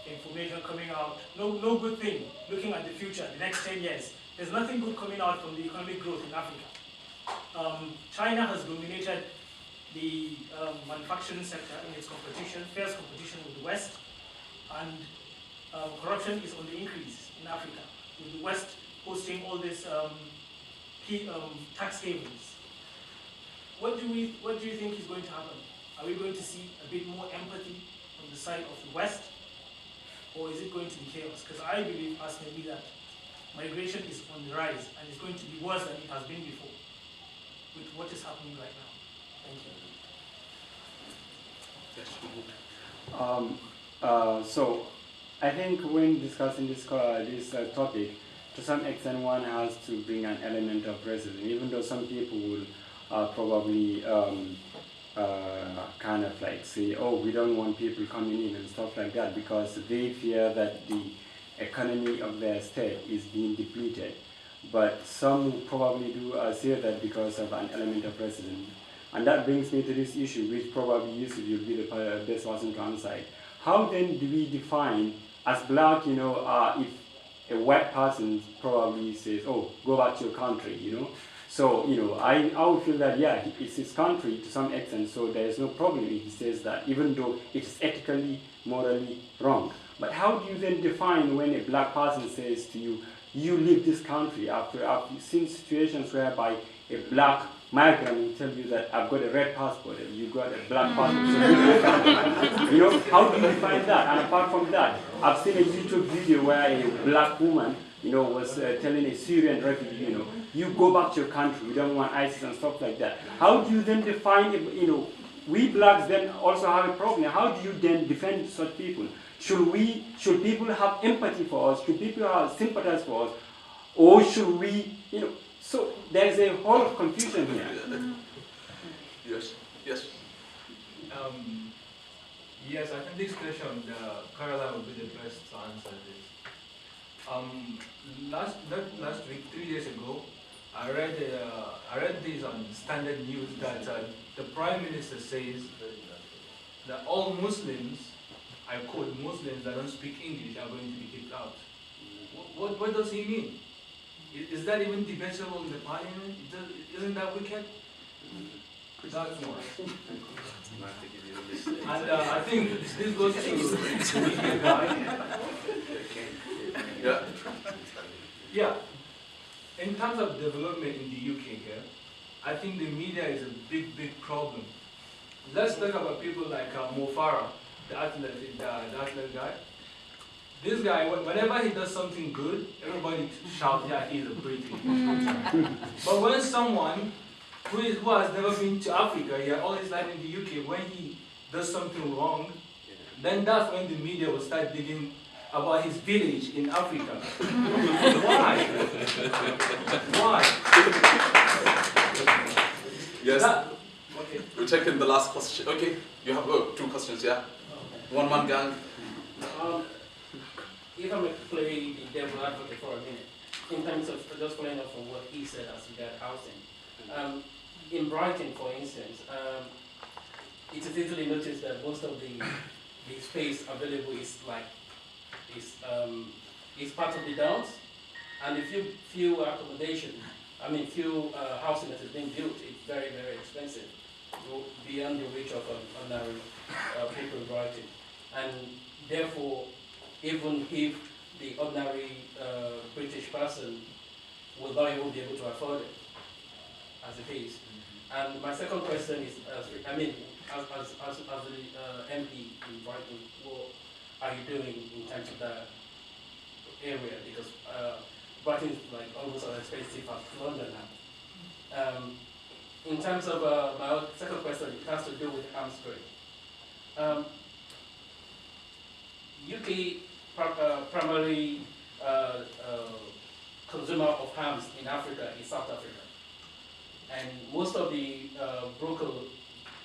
information coming out, no good thing looking at the future, the next 10 years. There's nothing good coming out from the economic growth in Africa. China has dominated the manufacturing sector in its competition, fierce competition with the West, and corruption is on the increase in Africa, with the West hosting all these key tax havens. What do you think is going to happen? Are we going to see a bit more empathy on the side of the West, or is it going to be chaos? Because I believe personally that migration is on the rise and it's going to be worse than it has been before with what is happening right now. Thank you. So I think when discussing this topic, to some extent one has to bring an element of racism, even though some people will probably kind of like say, oh, we don't want people coming in and stuff like that, because they fear that the economy of their state is being depleted. But some will probably do say that because of an element of racism. And that brings me to this issue, which probably Yusuf will be the best person to answer it. How then do we define, as black, if a white person probably says, oh, go back to your country, So, I would feel that, yeah, it's his country to some extent, so there is no problem if he says that, even though it is ethically, morally wrong. But how do you then define when a black person says to you, you leave this country? I've seen situations whereby a black migrant will tell you that I've got a red passport, and you've got a black passport. So how do you define that? And apart from that, I've seen a YouTube video where a black woman, was telling a Syrian refugee, you go back to your country, we don't want ISIS and stuff like that. How do you then define, we blacks then also have a problem. How do you then defend such people? Should people have empathy for us? Should people have sympathize for us? Or should we, so there's a whole confusion here. Yes. Yes, I think this question, Caroline will be the best to answer this. Last week, 3 days ago, I read this on Standard News that the Prime Minister says that all Muslims, I quote, Muslims that don't speak English are going to be kicked out. What does he mean? Is that even debatable in the parliament? Isn't that wicked? That's more. And I think this goes to the media guy. Yeah. In terms of development in the UK here, I think the media is a big problem. Let's talk about people like Mo Farah, the athlete guy. This guy, whenever he does something good, everybody shouts, yeah, he's a British. But when someone who has never been to Africa, he had all his life in the UK, when he does something wrong, then that's when the media will start digging about his village in Africa. Why? Why? Yes. Okay. We're taking the last question. Okay, you have 2 questions, yeah? One man gang. If I may play the devil advocate for a minute, in terms of just following up on what he said as regard housing. in Brighton, for instance, it is easily noticed that most of the space available is part of the downs, and the few accommodation, few housing that is being built, it's very, very expensive, beyond the reach of ordinary people in Brighton. And therefore, even if the ordinary British person will not even be able to afford it, as it is. And my second question is, as the MP in Brighton, what are you doing in terms of that area? Because Brighton is like almost as expensive as London now. In terms of my second question, it has to do with arms trade. UK primary consumer of arms in Africa is South Africa, and most of the broker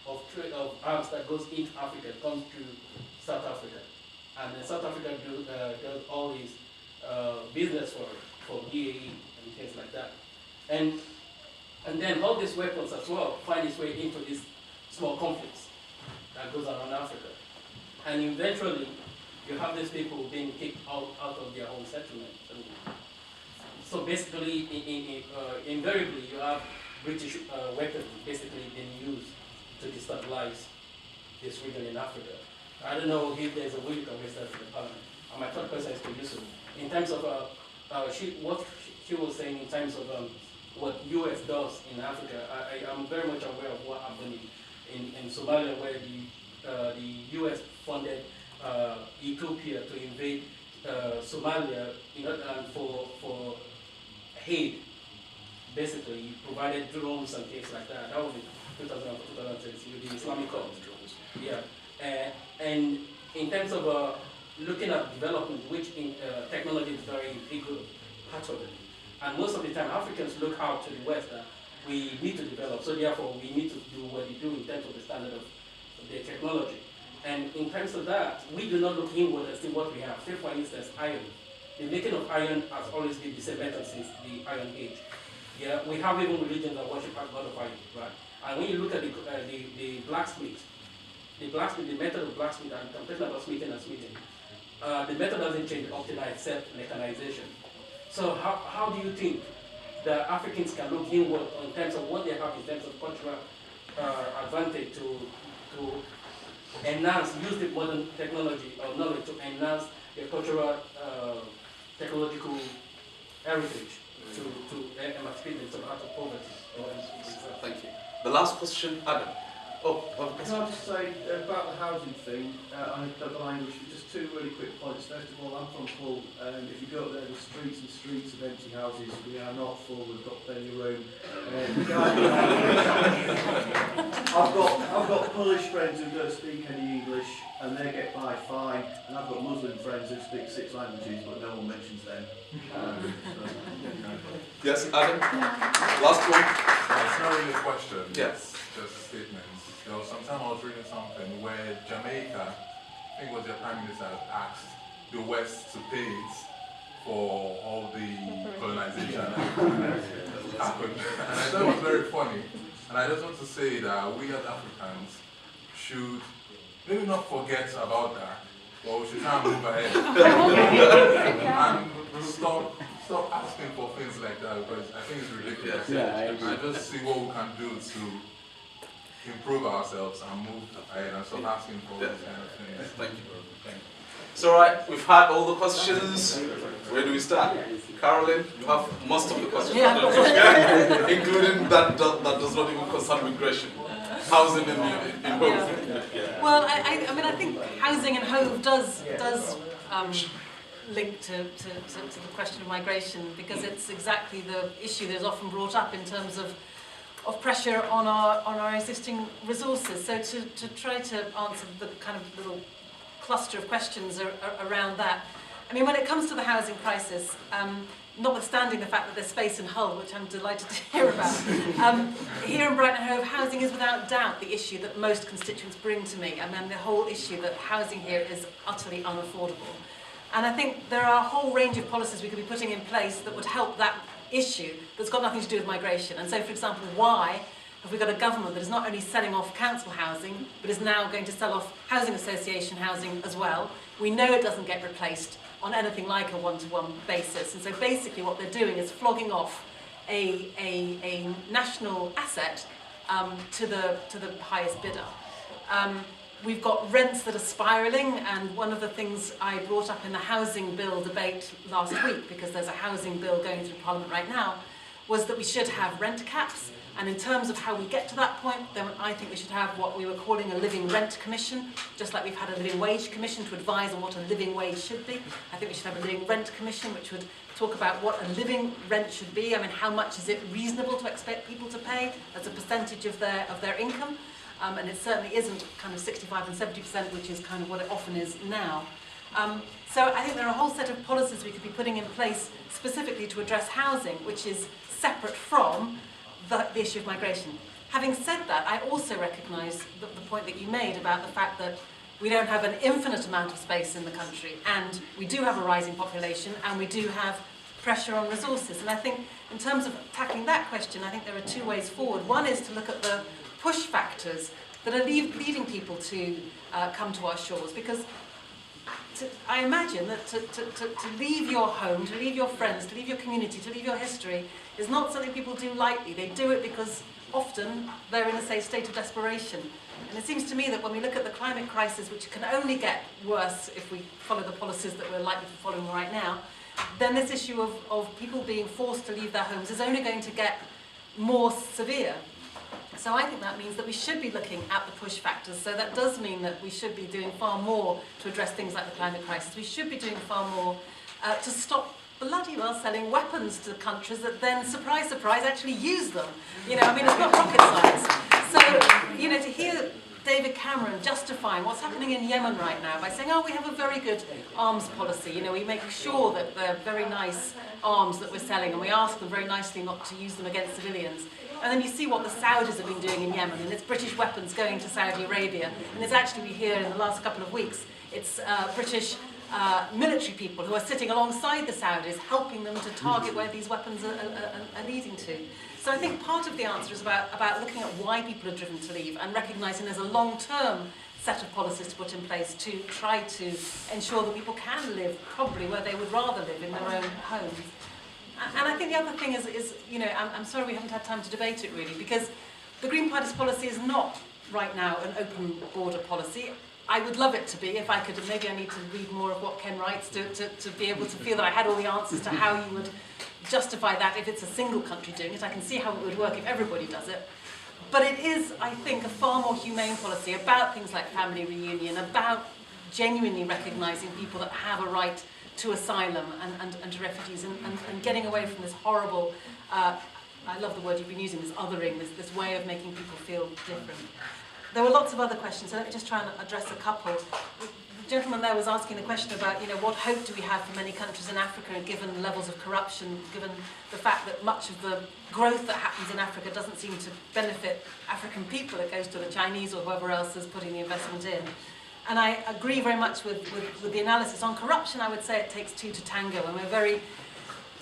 of trade of arms that goes into Africa comes to South Africa, and then South Africa does all these business for BAE and things like that, and then all these weapons as well find its way into these small conflicts that goes around Africa, and eventually you have these people being kicked out of their own settlements. And so basically, invariably, you have British weapons basically being used to destabilize this region in Africa. I don't know if there's a way you can raise that to the Parliament. And my third question is to Yusuf. In terms of what she was saying in terms of what US does in Africa, I am very much aware of what happened in Somalia, where the US funded Ethiopia to invade Somalia, for aid. Basically, provided drones and things like that. That was in 2010 with the Islamic Corps. Yeah, and in terms of looking at development, which in technology is very big part of it, and most of the time Africans look out to the West that we need to develop. So therefore, we need to do what we do in terms of the standard of the technology. And in terms of that, we do not look inward and see what we have. Say, for instance, iron. The making of iron has always been the same method since the Iron Age. Yeah, we have even religions that worship a god of iron, right? And when you look at the blacksmith, the method of blacksmith, and I'm talking about smithing and smithing, the method doesn't change up to now except mechanization. So how do you think the Africans can look inward in terms of what they have in terms of cultural advantage to enhance, use the modern technology or knowledge to enhance their cultural technological heritage to emancipate themselves out of poverty? Thank you. The last question, Adam. Oh, can I just say about the housing thing, I don't know language, just two really quick points. First of all, I'm from Hull, and if you go up there, there's streets and streets of empty houses. We are not full, we've got plenty of room. I've got Polish friends who don't speak any English, and they get by fine, and I've got Muslim friends who speak 6 languages, but no one mentions them. Yes, Adam? Last one? It's not really a question. Yes. Just statements. There was some time I was reading something where Jamaica, I think it was their Prime Minister, asked the West to pay it for all the colonization that happened. And I thought it was very funny. And I just want to say that we as Africans should maybe not forget about that, but we should try and move ahead. And stop asking for things like that, because I think it's ridiculous. Yeah, I just see what we can do to improve ourselves and move ahead and stop asking for these kind of things. Thank you. So, right, we've had all the questions. Where do we start? Caroline, you have most of the questions, including that does not even concern migration. Housing in Hove. Well, I mean, I think housing in Hove does link to the question of migration, because it's exactly the issue that is often brought up in terms of pressure on our existing resources. So to try to answer the kind of little cluster of questions around that, I mean, when it comes to the housing crisis, notwithstanding the fact that there's space in Hull, which I'm delighted to hear about, here in Brighton and Hove, housing is without doubt the issue that most constituents bring to me. I mean, the whole issue that housing here is utterly unaffordable. And I think there are a whole range of policies we could be putting in place that would help that issue that's got nothing to do with migration. And so, for example, why have we got a government that is not only selling off council housing, but is now going to sell off housing association housing as well. We know it doesn't get replaced on anything like a one-to-one basis. And so basically what they're doing is flogging off a national asset to the highest bidder. We've got rents that are spiralling, and one of the things I brought up in the housing bill debate last week, because there's a housing bill going through Parliament right now, was that we should have rent caps. And in terms of how we get to that point, then I think we should have what we were calling a living rent commission, just like we've had a living wage commission to advise on what a living wage should be. I think we should have a living rent commission which would talk about what a living rent should be. I mean, how much is it reasonable to expect people to pay as a percentage of their income? And it certainly isn't kind of 65 and 70%, which is kind of what it often is now. So I think there are a whole set of policies we could be putting in place specifically to address housing, which is separate from the issue of migration. Having said that, I also recognise the point that you made about the fact that we don't have an infinite amount of space in the country, and we do have a rising population, and we do have pressure on resources. And I think in terms of tackling that question, I think there are two ways forward. One is to look at the push factors that are leading people to come to our shores, because I imagine that to leave your home, to leave your friends, to leave your community, to leave your history is not something people do lightly. They do it because often they're in a state of desperation. And it seems to me that when we look at the climate crisis, which can only get worse if we follow the policies that we're likely to be following right now, then this issue of people being forced to leave their homes is only going to get more severe. So I think that means that we should be looking at the push factors. So that does mean that we should be doing far more to address things like the climate crisis. We should be doing far more to stop bloody well selling weapons to countries that then, surprise, surprise, actually use them. You know, I mean, it's not rocket science. So, you know, to hear David Cameron justifying what's happening in Yemen right now by saying, oh, we have a very good arms policy. You know, we make sure that they're very nice arms that we're selling, and we ask them very nicely not to use them against civilians. And then you see what the Saudis have been doing in Yemen, and it's British weapons going to Saudi Arabia. And it's actually, we hear in the last couple of weeks, it's British military people who are sitting alongside the Saudis, helping them to target where these weapons are leading to. So I think part of the answer is about looking at why people are driven to leave and recognising there's a long-term set of policies to put in place to try to ensure that people can live probably where they would rather live, in their own homes. And I think the other thing is, you know, I'm sorry we haven't had time to debate it really, because the Green Party's policy is not right now an open border policy. I would love it to be, if I could, and maybe I need to read more of what Ken writes to be able to feel that I had all the answers to how you would justify that if it's a single country doing it. I can see how it would work if everybody does it. But it is, I think, a far more humane policy about things like family reunion, about genuinely recognising people that have a right to asylum and to refugees, and getting away from this horrible, I love the word you've been using, this othering, this way of making people feel different. There were lots of other questions, so let me just try and address a couple. The gentleman there was asking the question about, you know, what hope do we have for many countries in Africa, given the levels of corruption, given the fact that much of the growth that happens in Africa doesn't seem to benefit African people, it goes to the Chinese or whoever else is putting the investment in. And I agree very much with the analysis. On corruption, I would say it takes two to tango, and we're very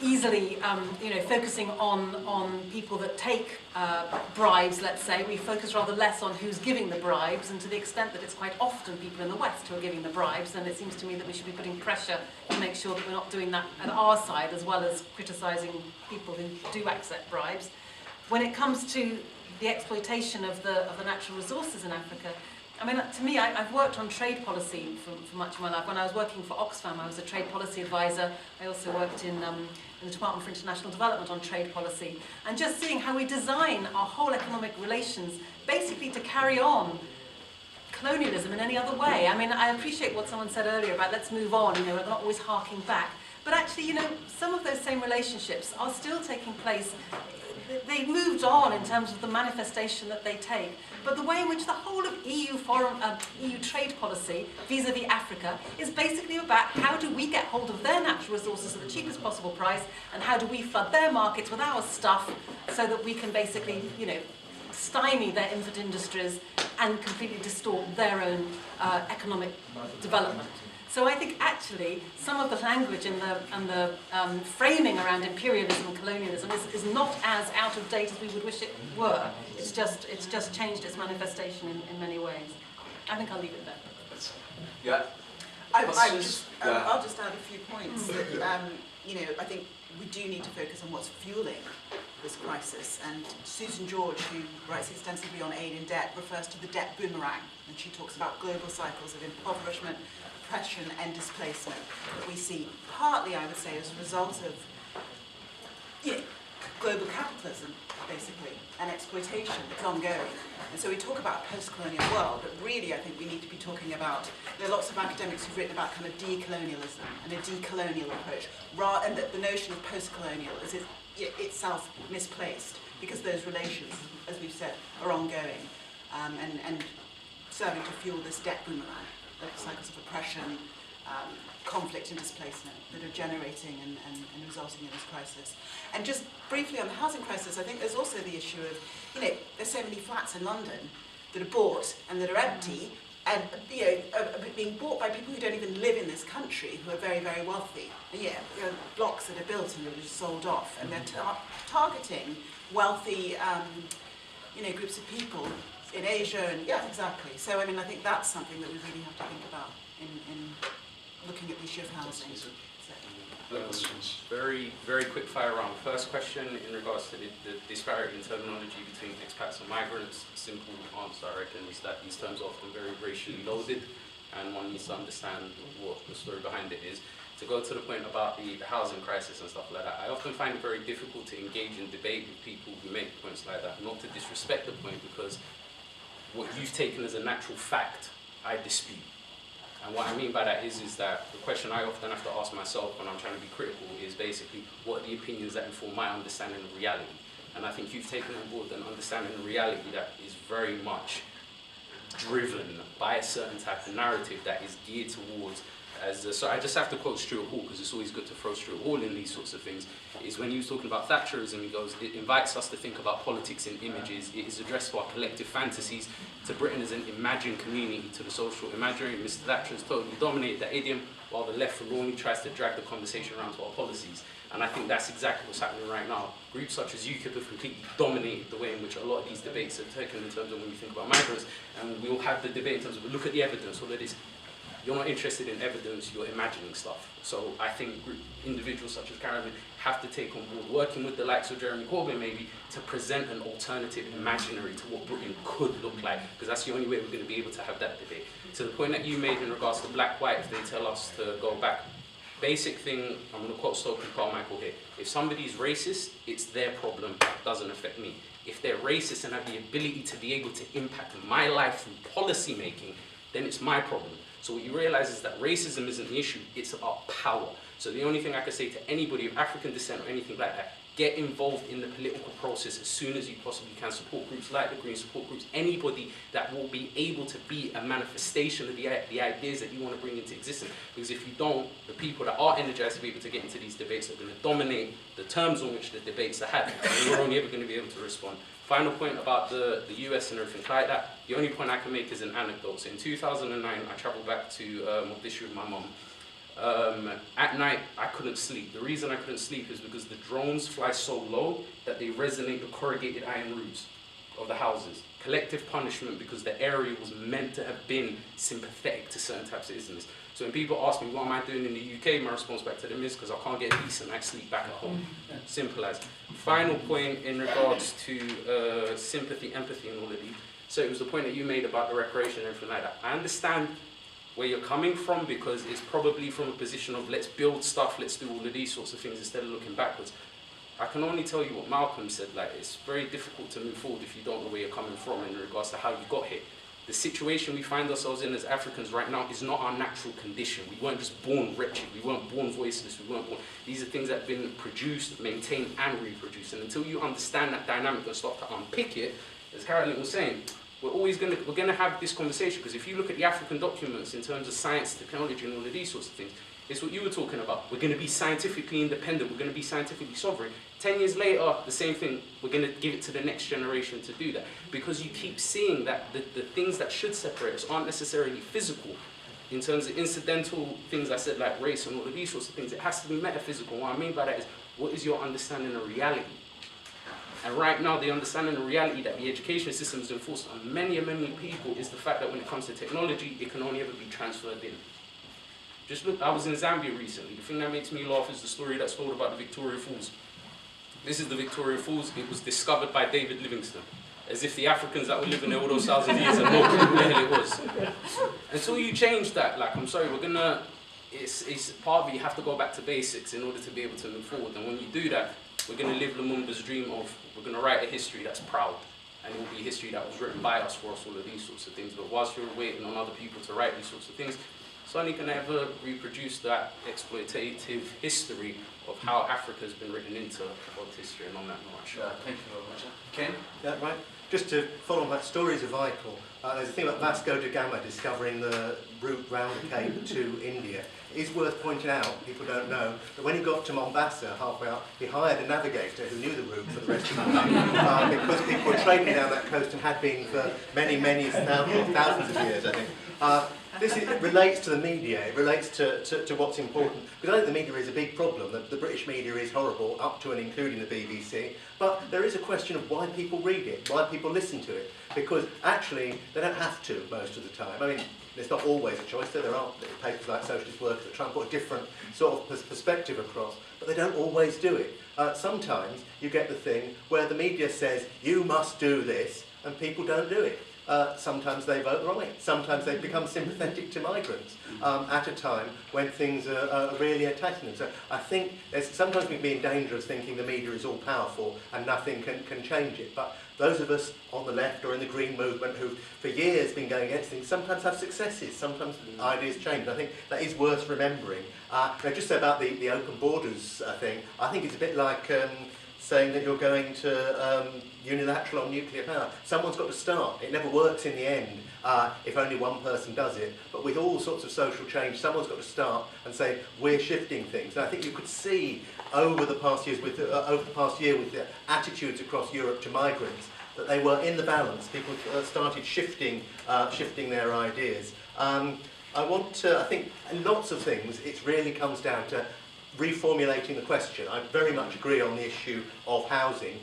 easily you know, focusing on people that take bribes, let's say. We focus rather less on who's giving the bribes, and to the extent that it's quite often people in the West who are giving the bribes, then it seems to me that we should be putting pressure to make sure that we're not doing that at our side, as well as criticising people who do accept bribes. When it comes to the exploitation of the natural resources in Africa, I mean, to me, I've worked on trade policy for much of my life. When I was working for Oxfam, I was a trade policy advisor. I also worked in the Department for International Development on trade policy. And just seeing how we design our whole economic relations basically to carry on colonialism in any other way. I mean, I appreciate what someone said earlier about let's move on, you know, we're not always harking back. But actually, you know, some of those same relationships are still taking place. They've moved on in terms of the manifestation that they take. But the way in which the whole of EU trade policy vis-à-vis Africa is basically about how do we get hold of their natural resources at the cheapest possible price, and how do we flood their markets with our stuff so that we can basically, you know, stymie their infant industries and completely distort their own economic development. So I think actually some of the language and the framing around imperialism and colonialism is not as out of date as we would wish it were. It's just changed its manifestation in many ways. I think I'll leave it there. Yeah. I'll just add a few points. That, you know, I think we do need to focus on what's fueling this crisis. And Susan George, who writes extensively on aid and debt, refers to the debt boomerang. And she talks about global cycles of impoverishment, oppression and displacement that we see partly, I would say, as a result of, you know, global capitalism, basically, and exploitation that's ongoing. And so we talk about a post-colonial world, but really I think we need to be talking about, there are lots of academics who've written about kind of decolonialism and a decolonial approach, and that the notion of post-colonial is itself misplaced, because those relations, as we've said, are ongoing, and serving to fuel this debt boomerang, the cycles of oppression, conflict and displacement that are generating and resulting in this crisis. And just briefly on the housing crisis, I think there's also the issue of, you know, there's so many flats in London that are bought and that are empty, and, you know, are being bought by people who don't even live in this country, who are very, very wealthy. And yeah, there are blocks that are built and that are just sold off, and they're targeting wealthy, you know, groups of people in Asia, and yeah, exactly. So I mean, I think that's something that we really have to think about in looking at the issue of housing. Very, very quick fire round. First question in regards to the disparity in terminology between expats and migrants. Simple answer, I reckon, is that these terms are often very racially loaded, and one needs to understand what the story behind it is. To go to the point about the housing crisis and stuff like that, I often find it very difficult to engage in debate with people who make points like that, not to disrespect the point, because what you've taken as a natural fact, I dispute. And what I mean by that is that the question I often have to ask myself when I'm trying to be critical is basically, what are the opinions that inform my understanding of reality? And I think you've taken on board an understanding of reality that is very much driven by a certain type of narrative that is geared towards, so I just have to quote Stuart Hall, because it's always good to throw Stuart Hall in these sorts of things, is when he was talking about Thatcherism, he goes, it invites us to think about politics in images, it is addressed to our collective fantasies, to Britain as an imagined community, to the social imaginary. Mr. Thatcher has totally dominated that idiom, while the left forlornly tries to drag the conversation around to our policies. And I think that's exactly what's happening right now. Groups such as UKIP have completely dominated the way in which a lot of these debates are taken in terms of when we think about migrants, and we'll have the debate in terms of, look at the evidence, all of this. You're not interested in evidence, you're imagining stuff. So I think individuals such as Carolyn have to take on board, working with the likes of Jeremy Corbyn maybe, to present an alternative imaginary to what Britain could look like, because that's the only way we're going to be able to have that debate. To the point that you made in regards to black-white, if they tell us to go back, basic thing, I'm going to quote Stokely Carmichael here, if somebody's racist, it's their problem, it doesn't affect me. If they're racist and have the ability to be able to impact my life through policy making, then it's my problem. So what you realize is that racism isn't the issue, it's about power. So the only thing I can say to anybody of African descent or anything like that, get involved in the political process as soon as you possibly can. Support groups like the Green, support groups, anybody that will be able to be a manifestation of the ideas that you want to bring into existence. Because if you don't, the people that are energized to be able to get into these debates are going to dominate the terms on which the debates are had, and you're only ever going to be able to respond. Final point about the US and everything like that, the only point I can make is an anecdote. So in 2009, I travelled back to Mogadishu with my mum. At night, I couldn't sleep. The reason I couldn't sleep is because the drones fly so low that they resonate the corrugated iron roofs of the houses. Collective punishment because the area was meant to have been sympathetic to certain types of Islamists. So when people ask me what am I doing in the UK, my response back to them is because I can't get a decent night's sleep back at home. Simple as. Final point in regards to sympathy, empathy and all of these. So it was the point that you made about the reparation and everything like that. I understand where you're coming from because it's probably from a position of let's build stuff, let's do all of these sorts of things instead of looking backwards. I can only tell you what Malcolm said, like it's very difficult to move forward if you don't know where you're coming from in regards to how you got here. The situation we find ourselves in as Africans right now is not our natural condition. We weren't just born wretched, we weren't born voiceless, we weren't born. These are things that have been produced, maintained and reproduced. And until you understand that dynamic and start to unpick it, as Carolyn was saying, we're going to have this conversation because if you look at the African documents in terms of science, technology and all of these sorts of things, it's what you were talking about. We're going to be scientifically independent, we're going to be scientifically sovereign. 10 years later, the same thing, we're going to give it to the next generation to do that. Because you keep seeing that the things that should separate us aren't necessarily physical. in terms of incidental things I said, like race and all of these sorts of things, it has to be metaphysical. What I mean by that is, what is your understanding of reality? And right now, the understanding of reality that the education system is enforced on many, many people is the fact that when it comes to technology, it can only ever be transferred in. Just look, I was in Zambia recently. The thing that makes me laugh is the story that's told about the Victoria Falls. This is the Victoria Falls. It was discovered by David Livingstone. As if the Africans that were living there all those thousands of years had no clue where the hell it was. Until you change that, like, I'm sorry, we're gonna, it's part of it, you have to go back to basics in order to be able to move forward. And when you do that, we're gonna live Lumumba's dream of, we're gonna write a history that's proud. And it will be history that was written by us for us, all of these sorts of things. But whilst you're waiting on other people to write these sorts of things, it's only gonna ever reproduce that exploitative history of how Africa has been written into world history. And on that note, thank you very much. Ken? Yeah, right. Just to follow on that, stories are vital. There's a thing about Vasco da Gama discovering the route round the Cape to India. It is worth pointing out, people don't know, that when he got to Mombasa, halfway up, he hired a navigator who knew the route for the rest of the way, because people were trading down that coast and had been for many, many thousands of years, I think. It relates to the media, it relates to what's important, because I think the media is a big problem. The British media is horrible, up to and including the BBC, but there is a question of why people read it, why people listen to it, because actually they don't have to most of the time. I mean, it's not always a choice, there are papers like Socialist Workers that try and put a different sort of perspective across, but they don't always do it. Sometimes you get the thing where the media says, you must do this, and people don't do it. Sometimes they vote right, sometimes they become sympathetic to migrants at a time when things are really attacking them. So I think sometimes we can be in danger of thinking the media is all powerful and nothing can change it. But those of us on the left or in the Green movement who've for years been going against things sometimes have successes, sometimes ideas change. I think that is worth remembering. Just about the open borders thing, I think it's a bit like saying that you're going to unilateral on nuclear power. Someone's got to start. It never works in the end if only one person does it. But with all sorts of social change, someone's got to start and say, we're shifting things. And I think you could see over the past year with the attitudes across Europe to migrants that they were in the balance. People started shifting their ideas. I think in lots of things, it really comes down to reformulating the question. I very much agree on the issue of housing,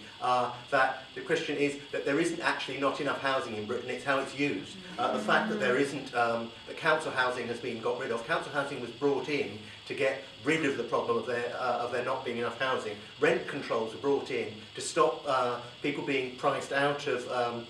that the question is that there isn't actually not enough housing in Britain, it's how it's used. The fact that there isn't, that council housing has been got rid of. Council housing was brought in to get rid of the problem of there not being enough housing. Rent controls were brought in to stop people being priced out of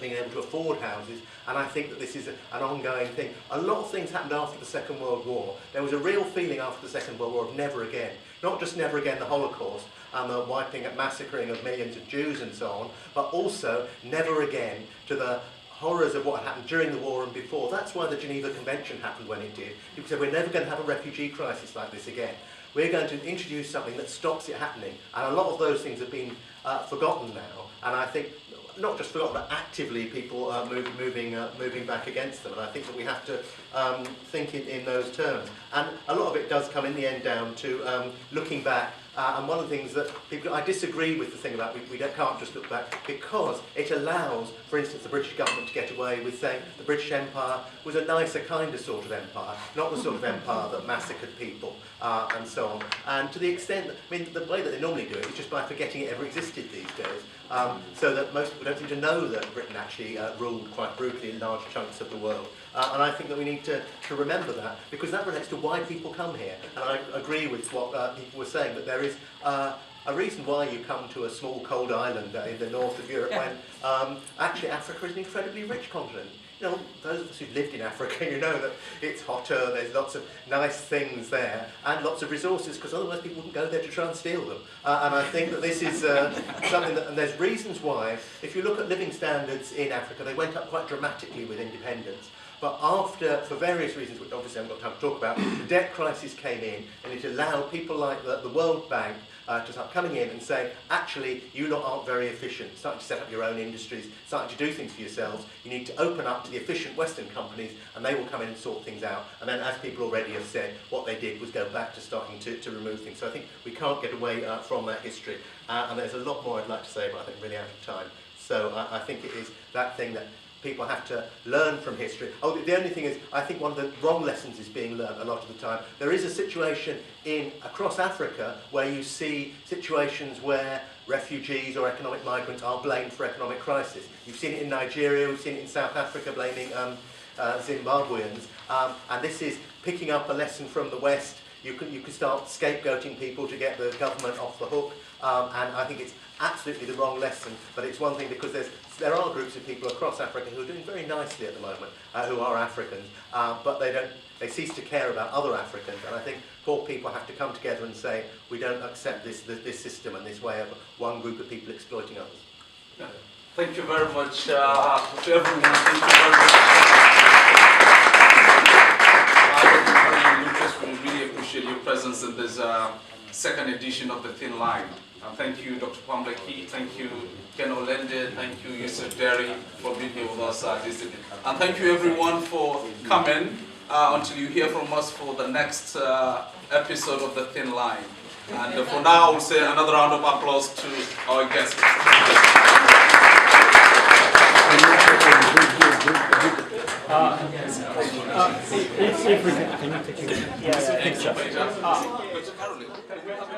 being able to afford houses, and I think that this is an ongoing thing. A lot of things happened after the Second World War. There was a real feeling after the Second World War of never again. Not just never again the Holocaust and the wiping and massacring of millions of Jews and so on, but also never again to the horrors of what happened during the war and before. That's why the Geneva Convention happened when it did. People said we're never going to have a refugee crisis like this again. We're going to introduce something that stops it happening. And a lot of those things have been forgotten now, and I think not just forgotten, but actively people are moving back against them. And I think that we have to think in those terms. And a lot of it does come in the end down to looking back. And one of the things that I disagree with the thing about we can't just look back, because it allows, for instance, the British government to get away with saying the British Empire was a nicer, kinder sort of empire, not the sort of empire that massacred people and so on. And to the extent that, I mean, the way that they normally do it is just by forgetting it ever existed these days. So that most people don't seem to know that Britain actually ruled quite brutally in large chunks of the world. And I think that we need to remember that, because that relates to why people come here. And I agree with what people were saying, that there is a reason why you come to a small cold island in the north of Europe when actually Africa is an incredibly rich continent. You know, those of us who've lived in Africa, you know that it's hotter, there's lots of nice things there, and lots of resources, because otherwise people wouldn't go there to try and steal them. And I think that this is something that, and there's reasons why, if you look at living standards in Africa, they went up quite dramatically with independence. But after, for various reasons, which obviously I haven't got time to talk about, the debt crisis came in, and it allowed people like the World Bank to start coming in and saying, actually, you lot aren't very efficient, starting to set up your own industries, starting to do things for yourselves. You need to open up to the efficient Western companies, and they will come in and sort things out. And then, as people already have said, what they did was go back to starting to remove things. So I think we can't get away from that history. And there's a lot more I'd like to say, but I think I'm really out of time. So I think it is that thing that people have to learn from history. Oh, the only thing is, I think one of the wrong lessons is being learned a lot of the time. There is a situation across Africa where you see situations where refugees or economic migrants are blamed for economic crisis. You've seen it in Nigeria, we've seen it in South Africa, blaming Zimbabweans, and this is picking up a lesson from the West. You can start scapegoating people to get the government off the hook, and I think it's absolutely the wrong lesson, but it's one thing because there are groups of people across Africa who are doing very nicely at the moment, who are Africans, but they cease to care about other Africans, and I think poor people have to come together and say, we don't accept this system and this way of one group of people exploiting others. Yeah. Thank you very much to everyone. Thank you very much. Lucas, we really appreciate your presence in this second edition of The Thin Line. Thank you, Dr. Pamleki. Thank you, Ken Olende. Thank you, Yusuf Derry, for being here with us this evening. And thank you, everyone, for coming until you hear from us for the next episode of The Thin Line. And for now, we'll say another round of applause to our guests. If we can you take a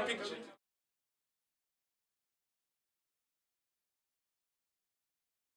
picture?